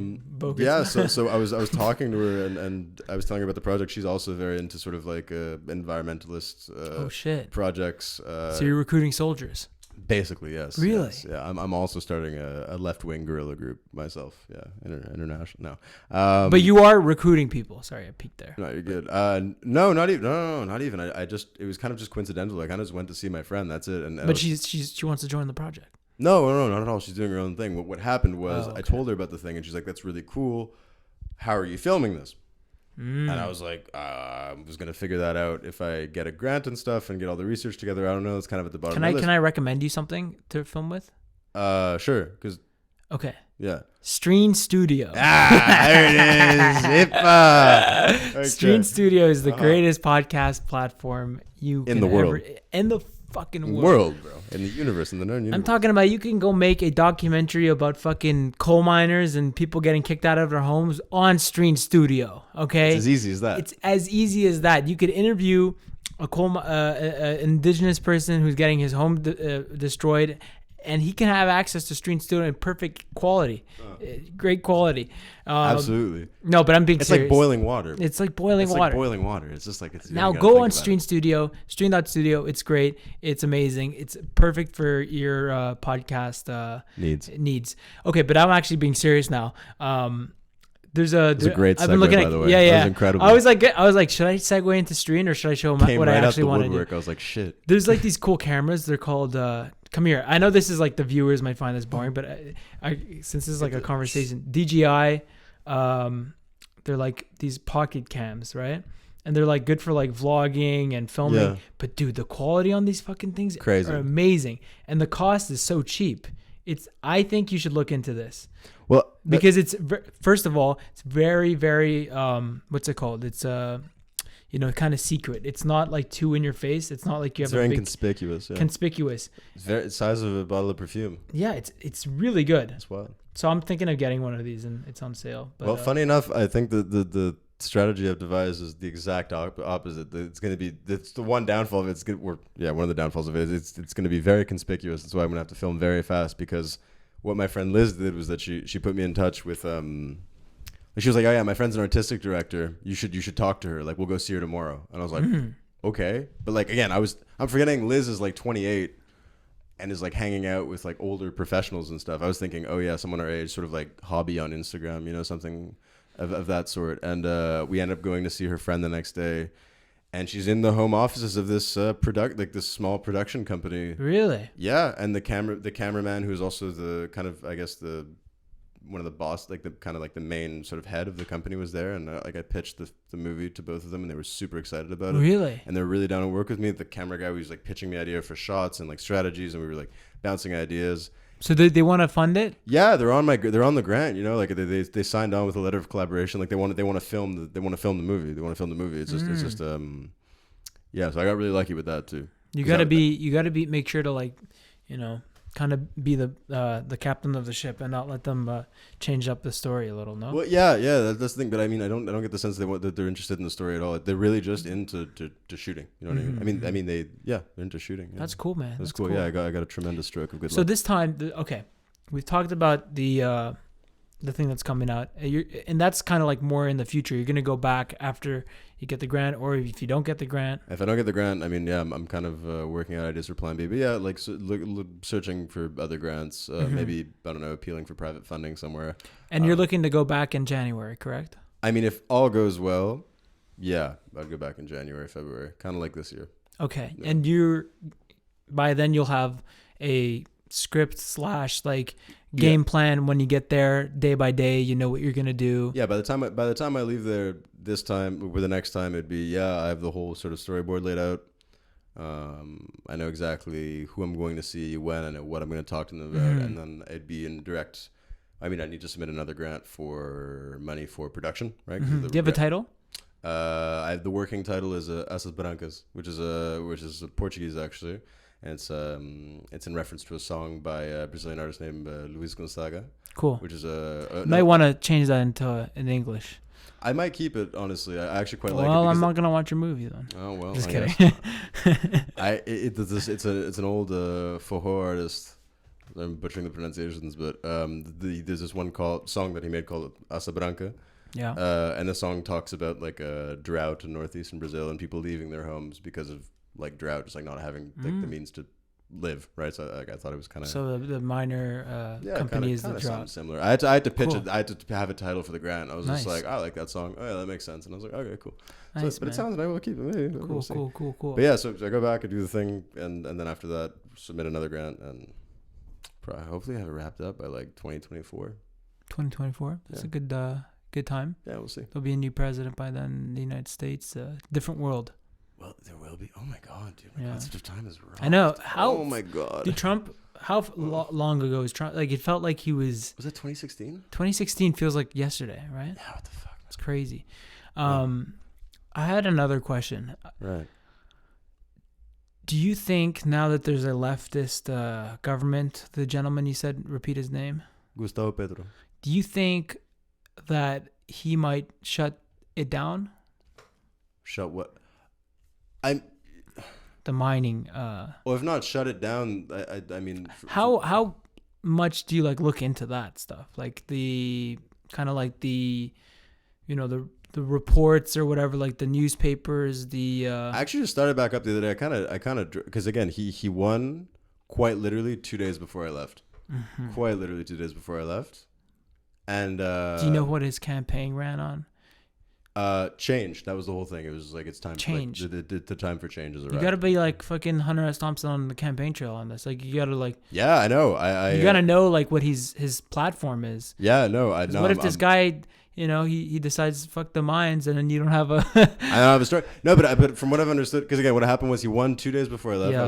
yeah. So I was talking to her and I was telling her about the project. She's also very into sort of like environmentalist Oh shit. projects. So you're recruiting soldiers. Basically, yes. Really? Yes, yeah. I'm also starting a left wing guerrilla group myself. Yeah, international. No. But you are recruiting people. Sorry, I peeked there. No, you're good. No, not even. No, not even. I just, it was kind of just coincidental. I kind of just went to see my friend. That's it. And But she wants to join the project. No, not at all. She's doing her own thing. What happened was okay. I told her about the thing, and she's like, "That's really cool. How are you filming this?" And I was like, I was gonna figure that out if I get a grant and stuff and get all the research together. I don't know. It's kind of at the bottom. Can of my I list. can I recommend you something to film with? Sure. Because Okay. yeah. Stream Studio. There it is. Hippa. Okay. Stream Studio is the greatest podcast platform you In can the world. in the fucking World, bro. In the universe, in the known universe. I'm talking about you can go make a documentary about fucking coal miners and people getting kicked out of their homes on Stream Studio. Okay, It's as easy as that. It's as easy as that. You could interview a indigenous person who's getting his home destroyed, and he can have access to Stream Studio in perfect quality, great quality. Absolutely. No, but I'm being serious. It's like boiling water. It's like boiling water. Like boiling water. It's just like it's. Now go on Stream Studio, stream.studio. It's great. It's amazing. It's perfect for your podcast needs. Okay, but I'm actually being serious now. There's a great segue, I've been looking by the way. Yeah. That was incredible. I was like, should I segue into Stream or should I show them what I actually want to do? I was like, shit. There's like these cool cameras. They're called. Come here. I know this is like the viewers might find this boring, but I since this is like a conversation, DJI. They're like these pocket cams, right? And they're like good for like vlogging and filming. Yeah. But dude, the quality on these fucking things Crazy. are amazing, and the cost is so cheap. I think you should look into this. Well, because it's first of all, it's very, very what's it called? It's kind of secret. It's not like too in your face. It's not like you have very a big conspicuous. Yeah. Conspicuous. It's the size of a bottle of perfume. Yeah, it's really good. That's wild. So I'm thinking of getting one of these, and it's on sale. But, well, funny enough, I think the strategy I've devised is the exact opposite. It's going to be the one downfall of it. One of the downfalls of it is it's going to be very conspicuous. That's why I'm going to have to film very fast, because what my friend Liz did was that she put me in touch with she was like, "Oh yeah, my friend's an artistic director. You should talk to her. Like, we'll go see her tomorrow." And I was like, "Okay," but like again, I'm forgetting Liz is like 28 and is like hanging out with like older professionals and stuff. I was thinking, oh yeah, someone our age, sort of like hobby on Instagram, something of that sort. And we end up going to see her friend the next day, and she's in the home offices of this this small production company. Really? Yeah, and the cameraman, who's also the kind of, I guess, one of the boss, like the kind of like the main sort of head of the company, was there. And I pitched the movie to both of them, and they were super excited about it. Really? And they're really down to work with me. The camera guy was like pitching me idea for shots and like strategies, and we were like bouncing ideas. So they want to fund it? Yeah, they're on the grant. Like they signed on with a letter of collaboration. Like they want to film the movie. It's just yeah. So I got really lucky with that too. You gotta make sure to like, kind of be the captain of the ship and not let them change up the story a little. No. Well, yeah, that's the thing. But I mean, I don't get the sense that they're interested in the story at all. They're really just into shooting. You know what I mean? They're into shooting. Yeah. That's cool, man. That's cool. Yeah, I got a tremendous stroke of good luck. So this time, we've talked about the the thing that's coming out. And that's kind of like more in the future. You're gonna go back after you get the grant, or if you don't get the grant. If I don't get the grant, I mean, yeah, I'm kind of working out ideas for Plan B. But yeah, like searching for other grants, maybe, I don't know, appealing for private funding somewhere. And you're looking to go back in January, correct? I mean, if all goes well, yeah, I'd go back in January, February, kind of like this year. Okay. Yeah. And by then you'll have a script / like game plan when you get there, day by day. You know what you're gonna do. Yeah, by the time I leave there this time or the next time, it'd be I have the whole sort of storyboard laid out. I know exactly who I'm going to see when and what I'm going to talk to them about, and then it'd be in direct. I mean, I need to submit another grant for money for production, right? Do you have a title? The working title is Asas Brancas, which is Portuguese actually, and it's in reference to a song by a Brazilian artist named Luis Gonzaga. Cool. Which is you might want to change that into in English. I might keep it, honestly. I actually quite like it. Well, I'm not gonna watch your movie then. Oh well, just I kidding. It's an old Forró artist. I'm butchering the pronunciations, but there's this one song that he made called Asa Branca. Yeah. And the song talks about like a drought in northeastern Brazil and people leaving their homes because of like drought, just like not having like the means to live, right? So like, I thought it was kind of the minor company is the drought. Similar. I had to pitch cool. it. I had to have a title for the grant. I was nice. just like, I like that song. Oh yeah, that makes sense. And I was like, okay, cool. Nice, but it sounds nice. We'll keep it. Maybe. Cool. But yeah, so I go back and do the thing, and then after that, submit another grant, and hopefully have it wrapped up by like 2024. 2024. That's a good time. Yeah, we'll see. There'll be a new president by then in the United States. Different world. Well, there will be. Oh my God, dude! My concept of time is wrong. I know. Oh my God. Dude, Trump. How long ago was Trump? Like, it felt like he was. Was that 2016? 2016 feels like yesterday, right? Yeah. What the fuck? It's crazy. I had another question. Right. Do you think now that there's a leftist government, the gentleman you said, repeat his name? Gustavo Petro. Do you think that he might shut it down? Shut what? The mining. Well, if not shut it down, I mean. How much do you like look into that stuff? Like the kind of like the reports or whatever, like the newspapers. I actually just started back up the other day. I kind of because again he won quite literally 2 days before I left. Mm-hmm. Quite literally 2 days before I left. And do you know what his campaign ran on? Change. That was the whole thing. It was like it's time. Change. The time for change is arrived. You gotta be like fucking Hunter S. Thompson on the campaign trail on this. Like you gotta like. Yeah, I know. You gotta know like what his platform is. Yeah, no, I know. What if this guy, he decides fuck the mines, and then you don't have a. I don't have a story. No, but from what I've understood, because again, what happened was he won 2 days before I left. Yeah.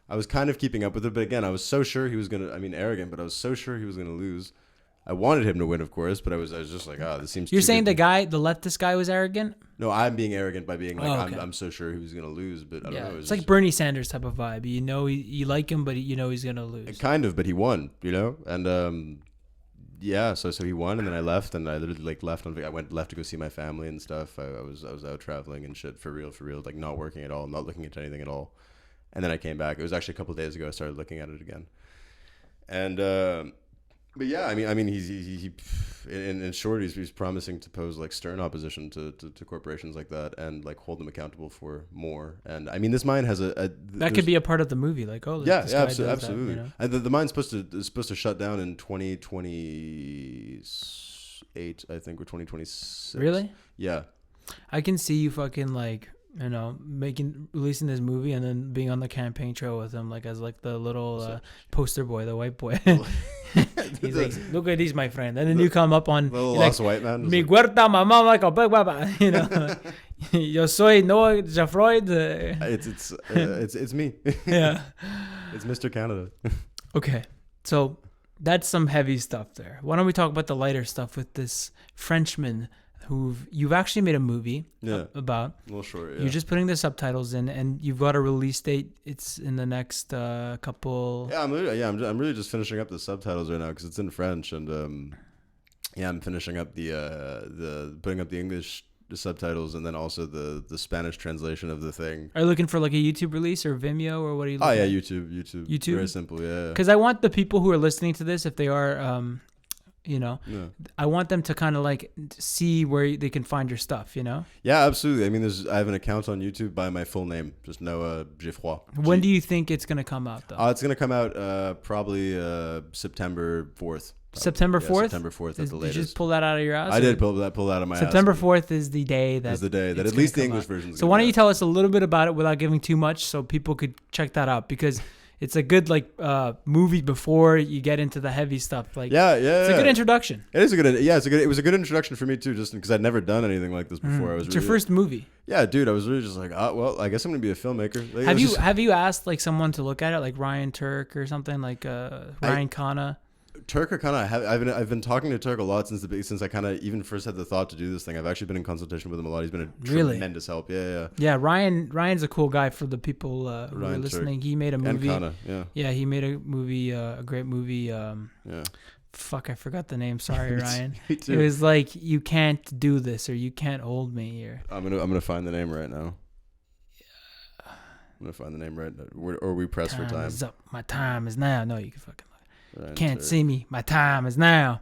I was kind of keeping up with it, but again, I was so sure he was gonna. I mean, arrogant, but I was so sure he was gonna lose. I wanted him to win, of course, but I was just like, this seems. You're saying the leftist guy was arrogant? No, I'm being arrogant by being like, I'm so sure he was gonna lose, but I don't know. It's like Bernie Sanders type of vibe. You like him, but he's gonna lose. Kind of, but he won, and so he won, and then I left, and I literally like left to go see my family and stuff. I was out traveling and shit for real, like not working at all, not looking into anything at all, and then I came back. It was actually a couple of days ago I started looking at it again, and. But yeah, I mean, he in short, he's promising to pose like stern opposition to corporations like that and like hold them accountable for more. And I mean, this mine has that could be a part of the movie, like absolutely. That, And the mine's supposed to shut down in 2028, I think, or 2026. Really? Yeah. I can see you fucking like. Releasing this movie and then being on the campaign trail with him, like as like the little poster boy, the white boy. He's like, look at these, my friend. And then you come up on the lost white man. Mi huerta, mamá, like a big baba. Yo soy no Geffroyd. It's me. Yeah. It's Mr. Canada. Okay, so that's some heavy stuff there. Why don't we talk about the lighter stuff with this Frenchman? You've actually made a movie about. A little short, yeah. You're just putting the subtitles in, and you've got a release date. It's in the next couple. Yeah, I'm really just finishing up the subtitles right now because it's in French, and I'm finishing up the putting up the English subtitles and then also the Spanish translation of the thing. Are you looking for like a YouTube release or Vimeo or what are you looking at? YouTube. Very simple, yeah. Because I want the people who are listening to this, if they are You know, Yeah. I want them to kind of like see where they can find your stuff. You know. Yeah, absolutely. I mean, I have an account on YouTube by my full name, just Noah Geffroyd. When do you think it's gonna come out though? It's gonna come out probably September 4th. September 4th. September 4th at the latest. Did you just pull that out of your ass? I did pull that out of my September ass. 4th is the day that. Is the day that it's at least the gonna come English out. version. So why don't you tell us a little bit about it without giving too much, so people could check that out, because it's a good like movie before you get into the heavy stuff. Like it's a good introduction. It is a good. Yeah, it was a good introduction for me too, just because I'd never done anything like this before. It's your first movie. Yeah, dude. I was really just like, well, I guess I'm gonna be a filmmaker. Like, Have you asked like someone to look at it, like Ryan Turk or something, like Ryan Khanna? Turk or Khanna, I've been talking to Turk a lot since I kind of even first had the thought to do this thing. I've actually been in consultation with him a lot. He's been a tremendous help. Yeah. Ryan's a cool guy for the people who are listening. He made a movie. And Khanna, yeah, he made a movie, a great movie. Fuck, I forgot the name. Sorry, Ryan. Me too. It was like, you can't do this, or you can't hold me. Or I'm gonna find the name right now. I'm gonna find the name right now. Or we press for time. Is up. My time is now. No, you can fucking. Ryan Can't Turk. see me. My time is now.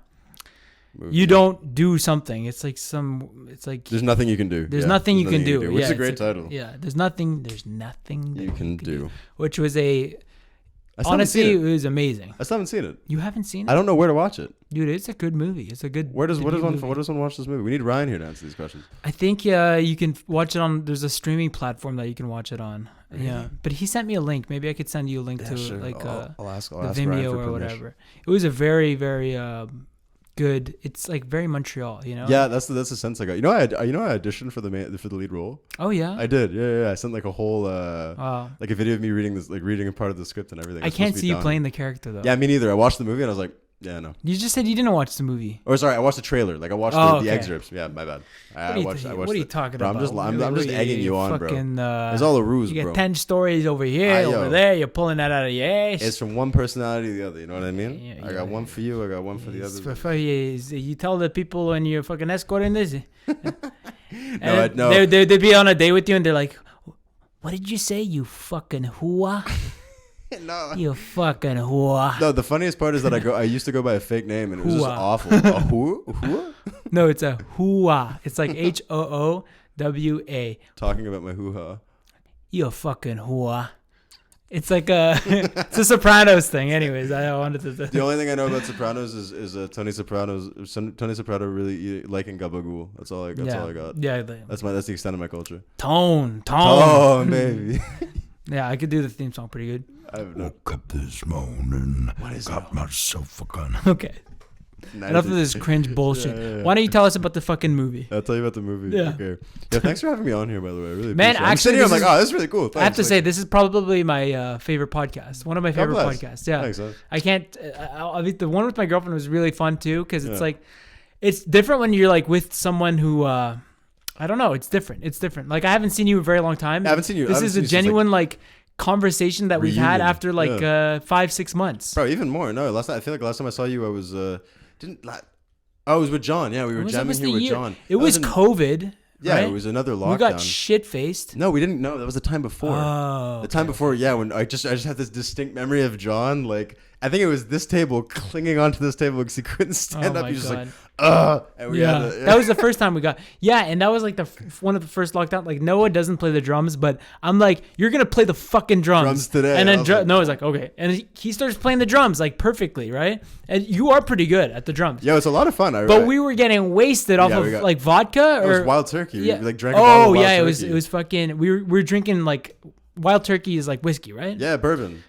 Movie. You don't do something. It's like There's nothing you can do. There's nothing you can do. Which is a it's great title. Yeah. There's nothing that You can do. Which was I still honestly, haven't it seen it. was amazing. I still haven't seen it. You haven't seen it? I don't know where to watch it. Dude, it's a good movie. It's a good. Where does debut one movie. watch this movie? We need Ryan here to answer these questions. I think you can watch it on. There's a streaming platform that you can good on. Really? Yeah, but he sent me a link. Maybe I could send you a link to sure. like I'll ask the Ryan Vimeo for or permission. whatever. It was a very very good. It's like very Montreal, you know. Yeah, that's the sense I got. I auditioned for the lead role. Oh yeah. I did. Yeah. I sent like a whole Wow. like a video of me reading a part of the script and everything. I can't see you playing the character though. Yeah, me neither. I watched the movie and I was like, yeah, no. You just said you didn't watch the movie. Or sorry, I watched the trailer. Like I watched the okay. excerpts. Yeah, my bad. What are you talking bro, about? I'm just egging you on, bro. Fucking, it's all a ruse, you get bro. 10 stories over here, over there. You're pulling that out of your ass. It's from one personality to the other. You know what I mean? Yeah, I got one for you. I got one for the other. You tell the people when you're fucking escorting this. No. They'd be on a date with you and they're like, what did you say, you fucking hua? No. You fucking hua. No, the funniest part is that I used to go by a fake name and it was just awful. A hua? No, it's a hua. It's like HOOWA. Talking about my hoo-ha. You fucking hua. It's like it's a Sopranos thing. Anyways, I wanted to. The only thing I know about Sopranos is Tony Soprano really liking gabagool. That's all I got. Yeah, That's the extent of my culture. Tone, Oh, baby. Yeah, I could do the theme song pretty good. I have no. Woke up this morning, got myself a gun. Okay. Enough of this cringe bullshit. Yeah. Why don't you tell us about the fucking movie? I'll tell you about the movie. Yeah. Okay. Yeah, thanks for having me on here, by the way. I really Man, appreciate it. I'm actually, sitting here, I'm this like, oh, this is really cool. Thanks. I have to Like, say, this is probably my favorite podcast. One of my favorite bless. podcasts. Yeah. Thanks, man. I can't. The one with my girlfriend was really fun too, because it's like, it's different when you're like with someone who, I don't know. It's different. It's different. Like I haven't seen you in a very long time. I haven't seen you. This is a genuine like conversation that we've had Reunion. after like 5-6 months. Bro, even more. No, I feel like last time I saw you, I was I was with John. Yeah, we were jamming here with John. It was COVID. Yeah, right? it was another lockdown. We got shit faced. No, we didn't. No, that was the time before. Oh, the time before, yeah. When I just have this distinct memory of John. Like I think it was this table clinging onto this table because he couldn't stand up. He was just like, and we had to, that was the first time we got. Yeah, and that was like one of the first lockdown. Like Noah doesn't play the drums, but I'm like, you're gonna play the fucking drums today. And then Noah's like, okay, and he starts playing the drums like perfectly, right? And you are pretty good at the drums. Yeah, it's a lot of fun. But we were getting wasted off of like vodka or it was wild turkey. Yeah. We like drank. A bottle of wild turkey. It was fucking. We were drinking like wild turkey is like whiskey, right? Yeah, bourbon.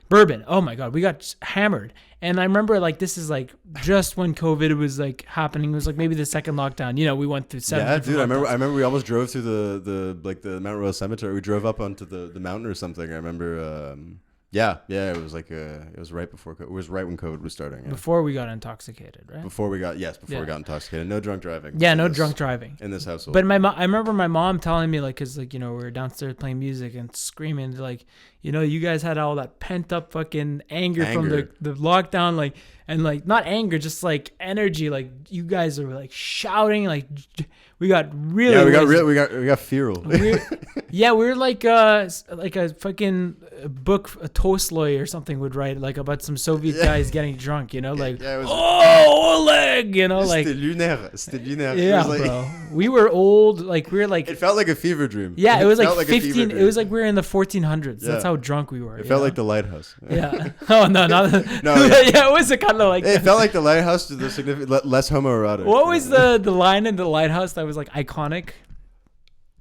Oh my god, we got hammered. And I remember like this is like just when COVID was like happening. It was like maybe the second lockdown. You know, we went through 7. Yeah, dude. I remember we almost drove through the Mount Royal Cemetery. We drove up onto the mountain or something. I remember. Yeah. It was like it was right before. It was right when COVID was starting. Yeah. Before we got intoxicated, right? Before we got intoxicated. No drunk driving. Yeah, no drunk driving in this household. But I remember my mom telling me like, cause like we were downstairs playing music and screaming like, you guys had all that pent up fucking anger. From the lockdown, like, and like not anger, just like energy. Like you guys are like shouting. Like we got really. Yeah, we got feral. We're like a fucking book Tolstoy or something would write like about some Soviet guys getting drunk. You know, like it was, Oleg. You know, like C'était lunaire. yeah, It was like, bro. We were old. Like we were like. It felt like a fever dream. Yeah, it was like felt a fever 15. dream. It was like we were in the 1400s. Yeah. That's how drunk we were. It felt like the lighthouse. Yeah. Oh no, not No, yeah. It was a kind of like. It felt like the lighthouse to the significant less homoerotic. What was the line in the lighthouse that was like iconic?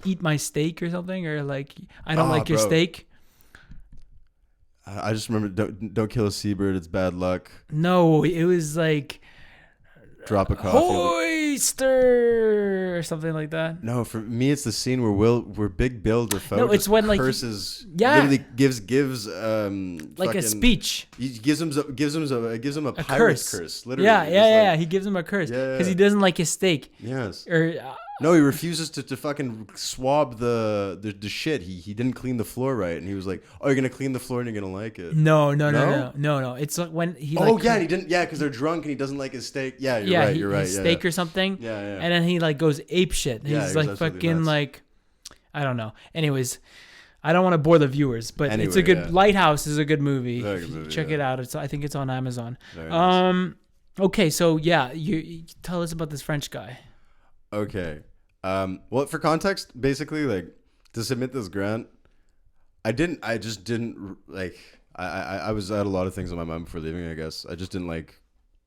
Eat my steak or something, or like I don't like your bro. steak. I just remember don't kill a seabird. It's bad luck. No, it was like Drop a coffee. Oyster or something like that. No, for me it's the scene where Big Bill Defoe No, it's when like curses. yeah, literally gives like a speech. He gives him a pirate's curse. curse. Literally. Yeah. He gives him a curse because he doesn't like his steak. Yes. Or no, he refuses to fucking swab the shit. He didn't clean the floor right, and he was like, "Oh, you're gonna clean the floor and you're gonna like it." No. It's like when he. Oh like, yeah, and he didn't. Yeah, because they're drunk and he doesn't like his steak. Yeah, you're right. His Yeah, steak or something. Yeah. And then he like goes ape shit. Yeah, He's he like was absolutely fucking nuts. like, I don't know. Anyways, I don't want to bore the viewers, but Anyway, it's a good. yeah. Lighthouse is a good movie. Very good movie, Check yeah. it out. I think it's on Amazon. Very nice. Okay, so yeah, you tell us about this French guy. Okay. Well, for context, basically, like to submit this grant, I just didn't like. I was at a lot of things on my mind before leaving. I guess I just didn't like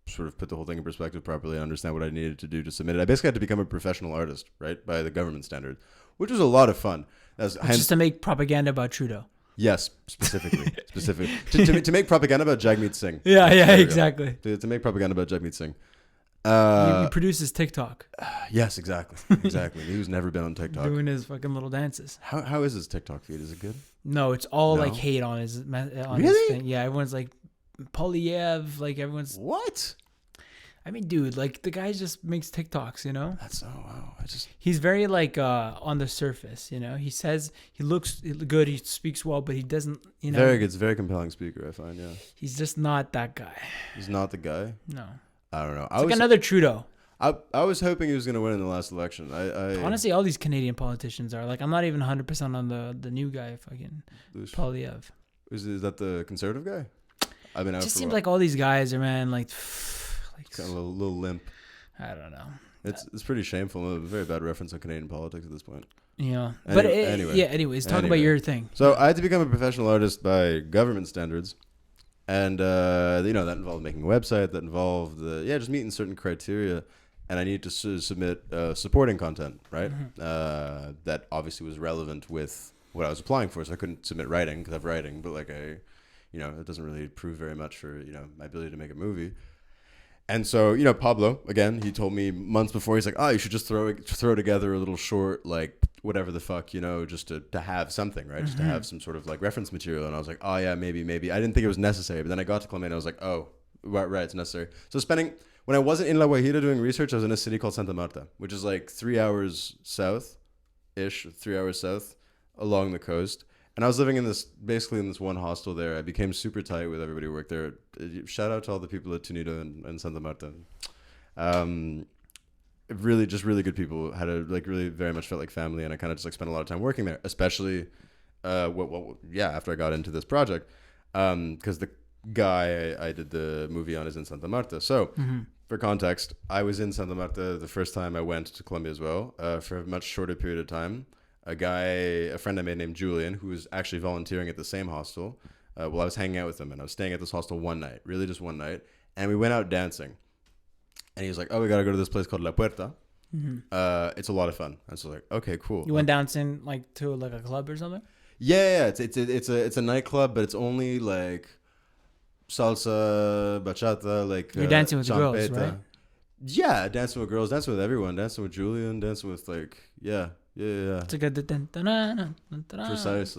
sort of put the whole thing in perspective properly and understand what I needed to do to submit it. I basically had to become a professional artist, right, by the government standard, which was a lot of fun. Just to make propaganda about Trudeau. Yes, specifically to make propaganda about Jagmeet Singh. Yeah, There we go. exactly. To make propaganda about Jagmeet Singh. He produces TikTok, Yes, exactly. He was never been on TikTok. doing his fucking little dances. How is his TikTok feed? Is it good? No, it's all No? like hate on his his Really? thing. Yeah, everyone's like Polyev, like everyone's. What? I mean, dude, like the guy just makes TikToks, you know. That's wow. He's very like on the surface, you know. He says he looks good, he speaks well, but he doesn't, you know. Very good. It's a very compelling speaker, I find. Yeah. He's just not that guy. He's not the guy. No, I don't know. it's like another Trudeau. I was hoping he was going to win in the last election. I Honestly, all these Canadian politicians are like. I'm not even 100% on the new guy, fucking Polyev. Is that the conservative guy? I've been out It just for a seems while. like all these guys are, man, like Kind of a little limp. I don't know. It's pretty shameful. A very bad reference on Canadian politics at this point. Yeah, but Anyway. anyways, talk about your thing. So I had to become a professional artist by government standards, and that involved making a website. That involved just meeting certain criteria, and I needed to submit supporting content, right? Mm-hmm. That obviously was relevant with what I was applying for. So I couldn't submit writing because I have writing, but like it doesn't really prove very much for my ability to make a movie. And so, Pablo, again, he told me months before, he's like, oh, you should just throw together a little short, like, whatever the fuck, just to have something, right? Just to have some sort of, like, reference material. And I was like, oh, yeah, maybe. I didn't think it was necessary. But then I got to Colombia and I was like, oh, right, it's necessary. So when I wasn't in La Guajira doing research, I was in a city called Santa Marta, which is, like, 3 hours south-ish, 3 hours south along the coast. And I was living in this one hostel there. I became super tight with everybody who worked there. Shout out to all the people at Tunido and Santa Marta. Really good people. Really very much felt like family, and I kind of just like spent a lot of time working there, especially after I got into this project, because the guy I did the movie on is in Santa Marta. So for context, I was in Santa Marta the first time I went to Colombia as well, for a much shorter period of time. A friend I made named Julian, who was actually volunteering at the same hostel. I was hanging out with him, and I was staying at this hostel one night, really just one night. And we went out dancing. And he was like, oh, we got to go to this place called La Puerta. It's a lot of fun. I was like, okay, cool. You went dancing like to like a club or something? Yeah. It's a nightclub, but it's only like salsa, bachata, like you're dancing with champeta. girls, right? Yeah, dancing with girls, dancing with everyone, dancing with Julian, dancing with like Yeah. It's like a precisely.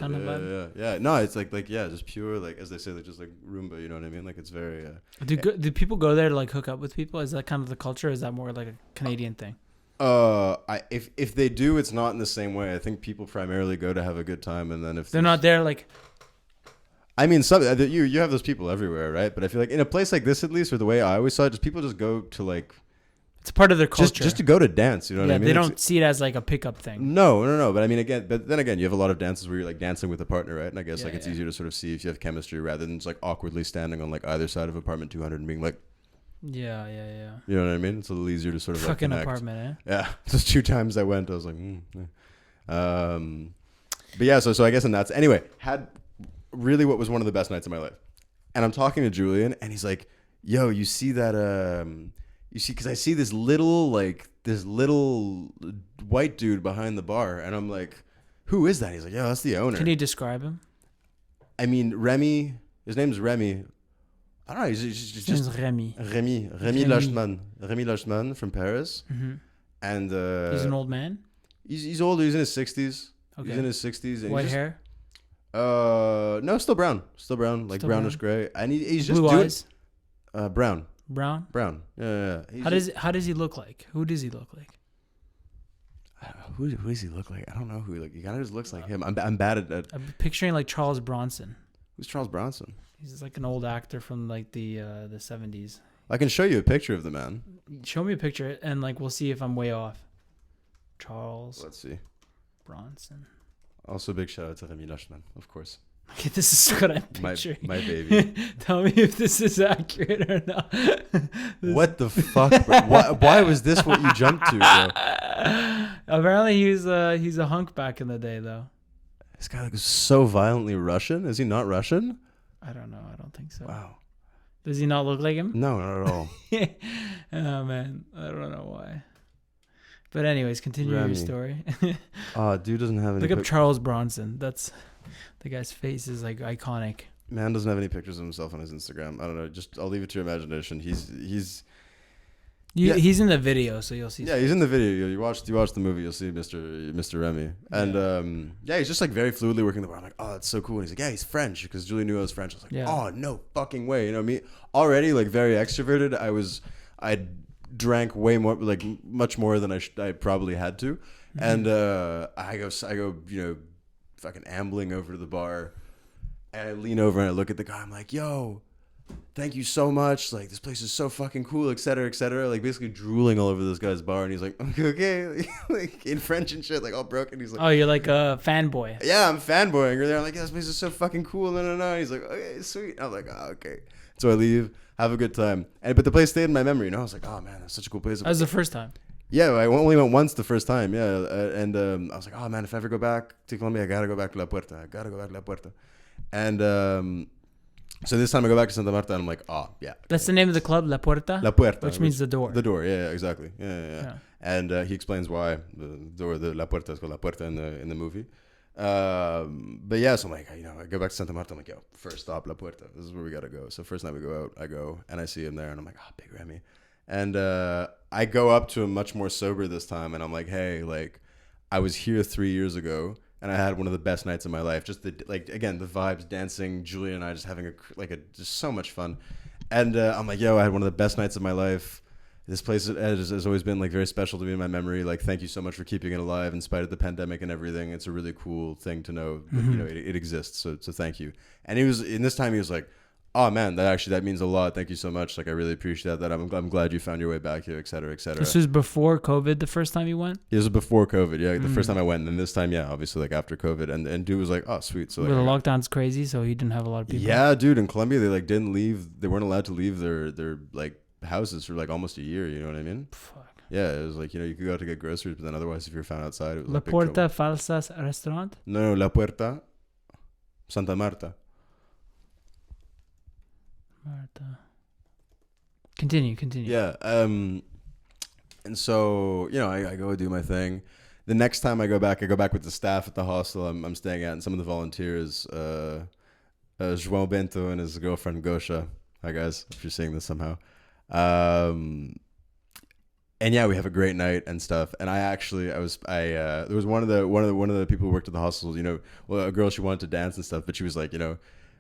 kind of vibe. Yeah. No, it's like just pure, like, as they say, like, just like rumba. You know what I mean? Like, it's very. Do people go there to like hook up with people? Is that kind of the culture? Or is that more like a Canadian thing? If they do, it's not in the same way. I think people primarily go to have a good time, and then if they're not there, like. I mean, you have those people everywhere, right? But I feel like in a place like this, at least, or the way I always saw it, just people just go to like. It's part of their culture. Just to go to dance, you know what I mean? They don't see it as like a pickup thing. No. But I mean, then again, you have a lot of dances where you're like dancing with a partner, right? And I guess it's easier to sort of see if you have chemistry rather than just like awkwardly standing on like either side of apartment 200 and being like. Yeah. You know what I mean? It's a little easier to sort of fucking like apartment, eh? Yeah, just 2 times I went, I was like, but yeah, so I guess in that's anyway had really what was one of the best nights of my life, and I'm talking to Julian, and he's like, "Yo, you see that? Because I see this little white dude behind the bar," and I'm like, "Who is that?" He's like, "Yo, that's the owner." Can you describe him? I mean, Remy. His name's Remy. I don't know. He's just Remy. Remy Lachman from Paris, and he's an old man. He's older. He's in his 60s. Okay. He's in his 60s. And White hair. No, still brown, like brownish gray, and he's just blue eyes. Brown. Brown. Yeah. How does he look like? Who does he look like? Who does he look like? I don't know who he kind of just looks like him. I'm bad at. I'm picturing like Charles Bronson. Who's Charles Bronson? He's like an old actor from like the 70s. I can show you a picture of the man. Show me a picture and like we'll see if I'm way off. Charles. Let's see. Bronson. Also, big shout out to Remy Lachman, of course. Okay, this is what I'm picturing. My baby. Tell me if this is accurate or not. What the fuck? Bro? Why was this what you jumped to, bro? Apparently, he's a hunk back in the day, though. This guy looks so violently Russian. Is he not Russian? I don't know. I don't think so. Wow. Does he not look like him? No, not at all. Oh man, I don't know why. But anyways, continue Remy. your story. Dude doesn't have any. Look up Charles Bronson. That's the guy's face is like iconic. Man doesn't have any pictures of himself on his Instagram. I don't know. I'll leave it to your imagination. He's in the video, so you'll see. Yeah, he's in the video. You watch the movie, you'll see Mr. Remy. And he's just like very fluidly working the bar. I'm like, oh, that's so cool. And he's like, yeah, he's French because Julie knew I was French. I was like, oh, no fucking way. You know, me already like very extroverted. I drank way more, like much more than I probably had to. Mm-hmm. And I go, you know, fucking ambling over to the bar, and I lean over and I look at the guy. I'm like, yo, thank you so much. Like, this place is so fucking cool, et cetera, et cetera. Like, basically drooling all over this guy's bar. And he's like, okay. Like, in French and shit, like, all broken. He's like, oh, you're like a fanboy. Yeah, I'm fanboying. Or I'm like, yeah, this place is so fucking cool. No. And he's like, okay, sweet. And I'm like, oh, okay. So I leave, have a good time. But the place stayed in my memory. You know, I was like, oh, man, that's such a cool place. That was the first time. Yeah, I only went once the first time. Yeah. And I was like, oh, man, if I ever go back to Colombia, I got to go back to La Puerta. And so this time I go back to Santa Marta and I'm like, oh, yeah. Okay. That's the name of the club, La Puerta? La Puerta. Which means the door. The door, yeah, exactly. Yeah. And he explains why the door, the La Puerta is called La Puerta in the movie. But yeah, so I'm like, you know, I go back to Santa Marta. I'm like, yo, first stop, La Puerta. This is where we got to go. So first night we go out, I go and I see him there and I'm like, oh, big Remy. And I go up to him much more sober this time. And I'm like, hey, like, I was here 3 years ago. And I had one of the best nights of my life. Just the vibes, dancing, Julia and I just having just so much fun. And I'm like, yo, I had one of the best nights of my life. This place has always been like very special to me in my memory. Like, thank you so much for keeping it alive in spite of the pandemic and everything. It's a really cool thing to know that, you know, it exists. So thank you. And he was like, oh man, that means a lot. Thank you so much. Like, I really appreciate that. I'm glad you found your way back here, et cetera, et cetera. This was before COVID the first time you went? It was before COVID, yeah. The first time I went, and then this time, yeah, obviously like after COVID. And dude was like, oh sweet. So like, the lockdown's crazy, so he didn't have a lot of people. Yeah, dude, in Colombia they like didn't leave, they weren't allowed to leave their like houses for like almost a year, you know what I mean? Fuck. Yeah, it was like, you know, you could go out to get groceries, but then otherwise if you're found outside it was La like Puerta Falsas restaurant? No, La Puerta Santa Marta. Marta. Continue. Yeah. And so, you know, I go do my thing. The next time I go back with the staff at the hostel I'm staying at, and some of the volunteers, João Bento and his girlfriend Gosha. Hi guys, if you're seeing this somehow. And yeah, we have a great night and stuff. And there was one of the people who worked at the hostel, you know, well, a girl, she wanted to dance and stuff, but she was like, you know,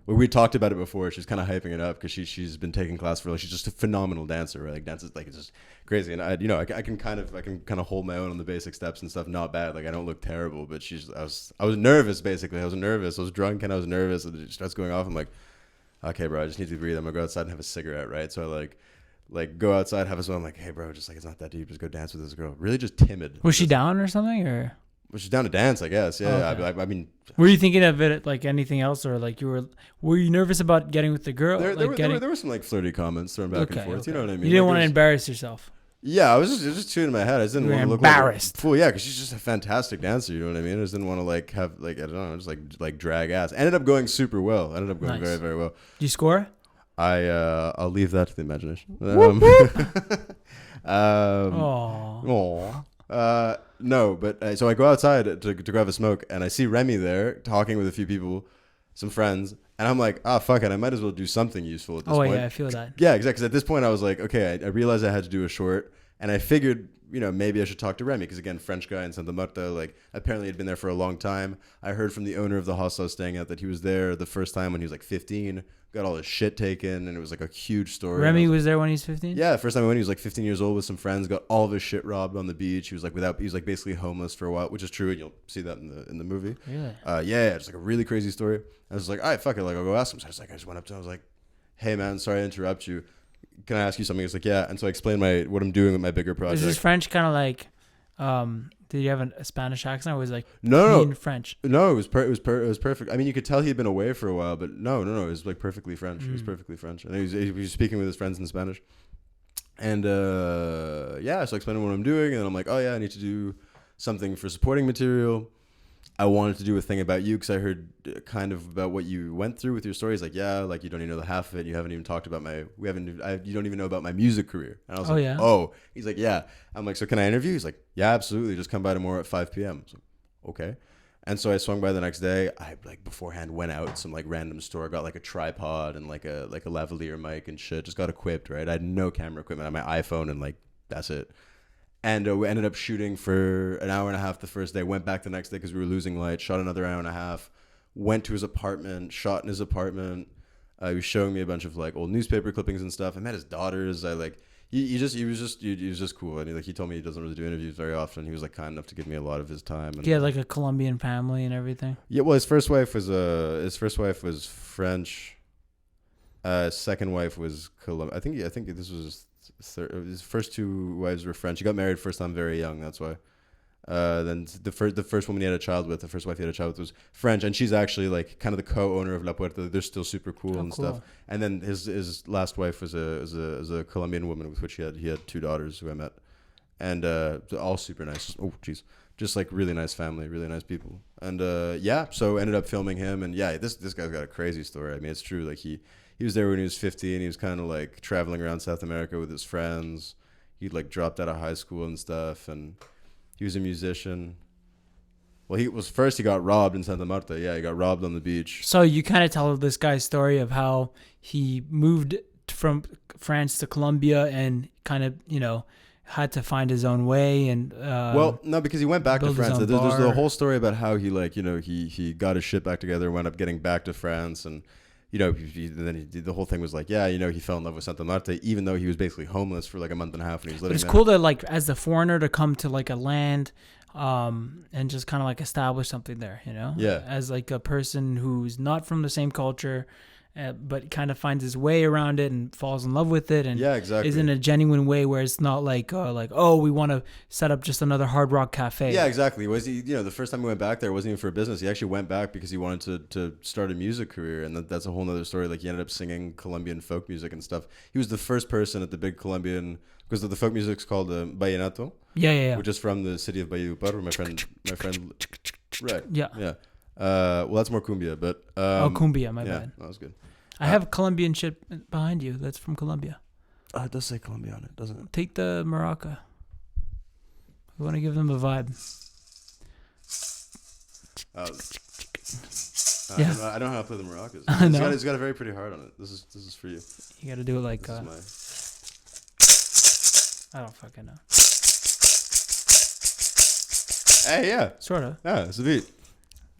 well, we talked about it before. She's kind of hyping it up because she's been taking class for, like, she's just a phenomenal dancer, right? Like, dances, like, it's just crazy. And I can kind of hold my own on the basic steps and stuff. Not bad. Like, I don't look terrible, but I was nervous, basically. I was nervous. I was drunk and I was nervous, and it starts going off. I'm like, okay, bro, I just need to breathe. I'm gonna go outside and have a cigarette, right? So I like go outside, have a smoke. I'm like, hey, bro, just like, it's not that deep. Just go dance with this girl. Really, just timid. Was she down or something, or? Well, she's down to dance, I guess. Yeah, Okay. I mean, Were you thinking of it like anything else, or like were you nervous about getting with the girl? there were some like flirty comments thrown back and forth. Okay. You know what I mean? You didn't Like, want to embarrass yourself. Yeah, I was just shooting in my head. I just didn't You were want to look embarrassed. like a fool. Yeah, because she's just a fantastic dancer. You know what I mean? I just didn't want to like have like, I don't know, just like drag ass. Ended up going super well. Ended up going Nice. very, very well. Did you score? I'll leave that to the imagination. No, but so I go outside to grab a smoke, and I see Remy there talking with a few people, some friends, and I'm like, fuck it, I might as well do something useful at this point. Oh yeah, I feel that. Yeah, exactly. Because at this point, I was like, okay, I realized I had to do a short, and I figured, maybe I should talk to Remy, because again, French guy in Santa Marta, like, apparently had been there for a long time. I heard from the owner of the hostel I was staying at that he was there the first time when he was like 15, got all his shit taken, and it was like a huge story. Remy was there when he was 15? Yeah, the first time I went, he was like 15 years old with some friends, got all of his shit robbed on the beach. He was like basically homeless for a while, which is true, and you'll see that in the movie. Really? Yeah, just like a really crazy story. I was like, all right, fuck it, like, I'll go ask him. So I just went up to him, I was like, hey man, sorry to interrupt you. Can I ask you something? He's like, yeah. And so I explained what I'm doing with my bigger project. Is his French kind of like, did you have a Spanish accent, or was it like No, French? No, it was perfect. I mean, you could tell he had been away for a while, but no, it was like perfectly French. It was perfectly French, and he was speaking with his friends in Spanish. And so I explained to him what I'm doing, and I'm like, oh yeah, I need to do something for supporting material. I wanted to do a thing about you because I heard kind of about what you went through with your story. He's like, yeah, like, you don't even know the half of it. You haven't even talked about you don't even know about my music career. And I was like, yeah. Oh, he's like, yeah. I'm like, so can I interview? He's like, yeah, absolutely. Just come by tomorrow at 5 p.m. So, okay. And so I swung by the next day. I like beforehand went out some like random store, got like a tripod and like a lavalier mic and shit. Just got equipped, right? I had no camera equipment. I had my iPhone and like, that's it. And we ended up shooting for an hour and a half the first day. Went back the next day because we were losing light. Shot another hour and a half. Went to his apartment. Shot in his apartment. He was showing me a bunch of like old newspaper clippings and stuff. I met his daughters. He was just cool. And he told me he doesn't really do interviews very often. He was like kind enough to give me a lot of his time. And He had like a Colombian family and everything. yeah, well, his first wife was French. Second wife was Colombian. I think this was his first two wives were French. He got married first time very young. That's why. Then the first woman he had a child with, the first wife he had a child with, was French, and she's actually like kind of the co-owner of La Puerta. They're still super cool and stuff. And then his last wife was a Colombian woman with which he had two daughters who I met, and all super nice. Oh, jeez. Just like really nice family, really nice people. And so ended up filming him, and this guy's got a crazy story. I mean, it's true. Like he was there when he was 15. He was kind of like traveling around South America with his friends. He'd like dropped out of high school and stuff, and he was a musician. Well, he got robbed in Santa Marta. Yeah, he got robbed on the beach. So you kind of tell this guy's story of how he moved from France to Colombia and kind of, had to find his own way and no, because he went back to France. There's the whole story about how he he got his shit back together, wound up getting back to France, and the whole thing was like, he fell in love with Santa Marta, even though he was basically homeless for like a month and a half when he was living there. But it's cool to like, as the foreigner, to come to like a land, and just kind of like establish something there, Yeah. As like a person who's not from the same culture, but kind of finds his way around it and falls in love with it, and yeah, exactly. is in a genuine way where it's not like we want to set up just another Hard Rock cafe. Yeah, exactly. Was he? The first time he went back there, it wasn't even for business. He actually went back because he wanted to start a music career, and that's a whole nother story. Like he ended up singing Colombian folk music and stuff. He was the first person at the big Colombian, because the folk music's called vallenato. Yeah. Which is from the city of Valledupar, where my friend. Right. Yeah. Well, that's more cumbia, but cumbia. My bad. That was good. I have Colombian shit behind you. That's from Colombia. It does say Colombia on it, doesn't it? Take the maraca. We want to give them a vibe. Yeah. I don't know how to play the maracas. It's got a very pretty heart on it. This is for you. You got to do it like. This I don't fucking know. Hey, yeah. Sort of. Yeah, it's a beat.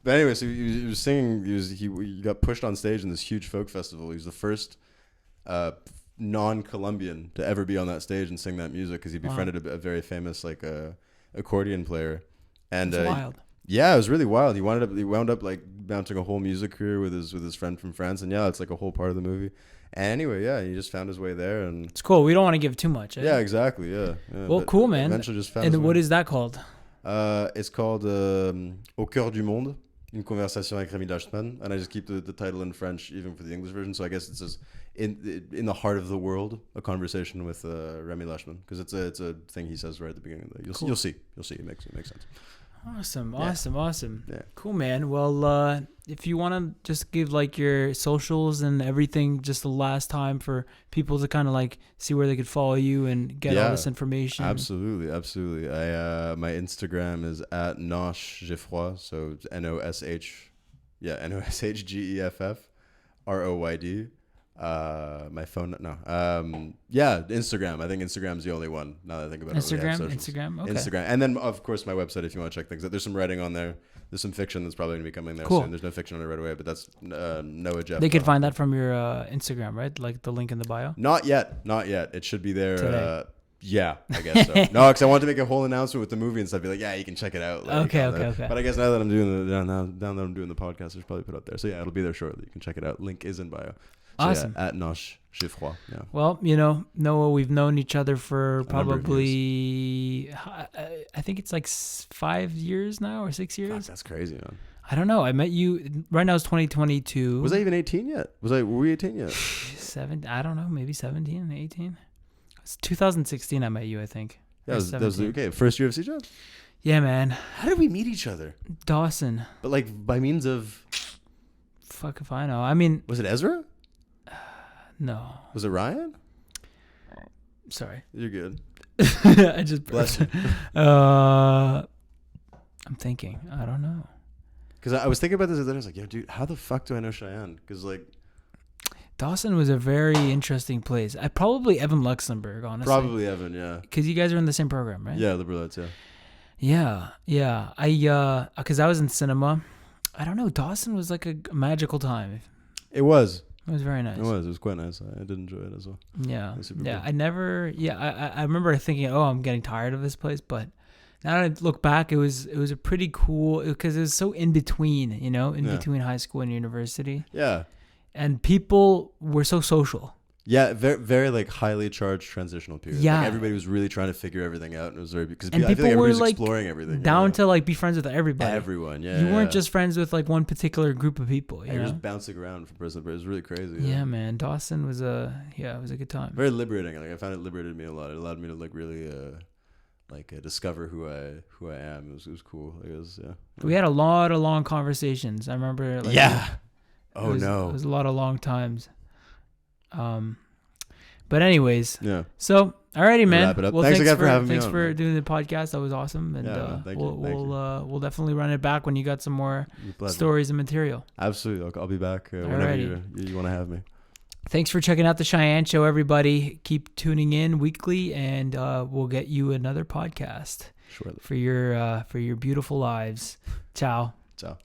But anyway, so he was singing. He got pushed on stage in this huge folk festival. He was the first non-Colombian to ever be on that stage and sing that music because he befriended a very famous like accordion player. And That's wild. Yeah, it was really wild. He wound up like mounting a whole music career with his friend from France, and yeah, it's like a whole part of the movie. And anyway, yeah, he just found his way there, and It's cool. We don't want to give too much. Eh? yeah, exactly, yeah. Well, cool, man. Eventually, just found. And his what way. is that called? It's called Au cœur du monde, une conversation avec Rémi Lachman, and I just keep the title in French even for the English version. So I guess it says in the heart of the world, a conversation with Rémi Lachman, because it's a thing he says right at the beginning. You'll see. It makes sense. Awesome. Yeah. Cool, man. Well, if you want to just give like your socials and everything just the last time for people to kind of like see where they could follow you and get all this information. Absolutely. I my Instagram is at Nosh Geffroyd, so NOSHGEFF my phone Instagram. I think Instagram's the only one now that I think about it. Instagram. Okay. Instagram, and then of course my website if you want to check things out. There's some writing on there. There's some fiction that's probably gonna be coming there soon. There's no fiction on it right away, but that's Noah Jeff. They could find that from your Instagram, right? Like the link in the bio. Not yet. It should be there. Yeah, I guess so. No, because I wanted to make a whole announcement with the movie and stuff. Be like, yeah, you can check it out. Like, Okay. But I guess now that I'm doing the podcast, I should probably put it up there. So yeah, it'll be there shortly. You can check it out. Link is in bio. So, awesome. Yeah, at Nosh Geffroyd. Yeah. Well, Noah, we've known each other for probably, I think it's like 5 years now or 6 years. Fuck, that's crazy, man. I don't know. I met you, right now it's 2022. Was I even 18 yet? Were we 18 yet? I don't know, maybe 17, 18. It's 2016 I met you, I think. Yeah, that was okay. First year of CJ? Yeah, man. How did we meet each other? Dawson. But like by means of... Fuck if I know. I mean... Was it Ezra? No. Was it Ryan? Sorry. You're good. I just... Bless you. I'm thinking. I don't know. Because I was thinking about this the other day. I was like, yo, dude, how the fuck do I know Cheyenne? Because like... Dawson was a very interesting place. Probably Evan Luxembourg, honestly. Probably Evan, yeah. Because you guys are in the same program, right? Yeah, Liberal Arts, yeah. Yeah. Because I was in cinema. I don't know. Dawson was like a magical time. It was. It was very nice. It was quite nice. I did enjoy it as well. Yeah. Cool. I remember thinking, oh, I'm getting tired of this place. But now that I look back, it was a pretty cool, because it was so in between, between high school and university. Yeah. And people were so social. Yeah, very, very like highly charged transitional period. Yeah, like everybody was really trying to figure everything out, and it was very because and I feel like were everybody was like exploring everything. Down to like be friends with everybody. Everyone, yeah. You weren't just friends with like one particular group of people. You were know? just bouncing around from person to person. It was really crazy. Yeah, man. Dawson was it was a good time. Very liberating. Like I found it liberated me a lot. It allowed me to like really discover who I am. It was cool. It was We had a lot of long conversations. I remember. Like, It was a lot of long times. But anyways. Yeah. So, alrighty, man. Wrap it up. Well, thanks again for having me on. Thanks for doing the podcast. That was awesome. And thank you. we'll definitely run it back when you got some more stories and material. Absolutely. I'll be back whenever you want to have me. Thanks for checking out the Cheyenne Show, everybody. Keep tuning in weekly, and we'll get you another podcast Surely. for your beautiful lives. Ciao. Ciao.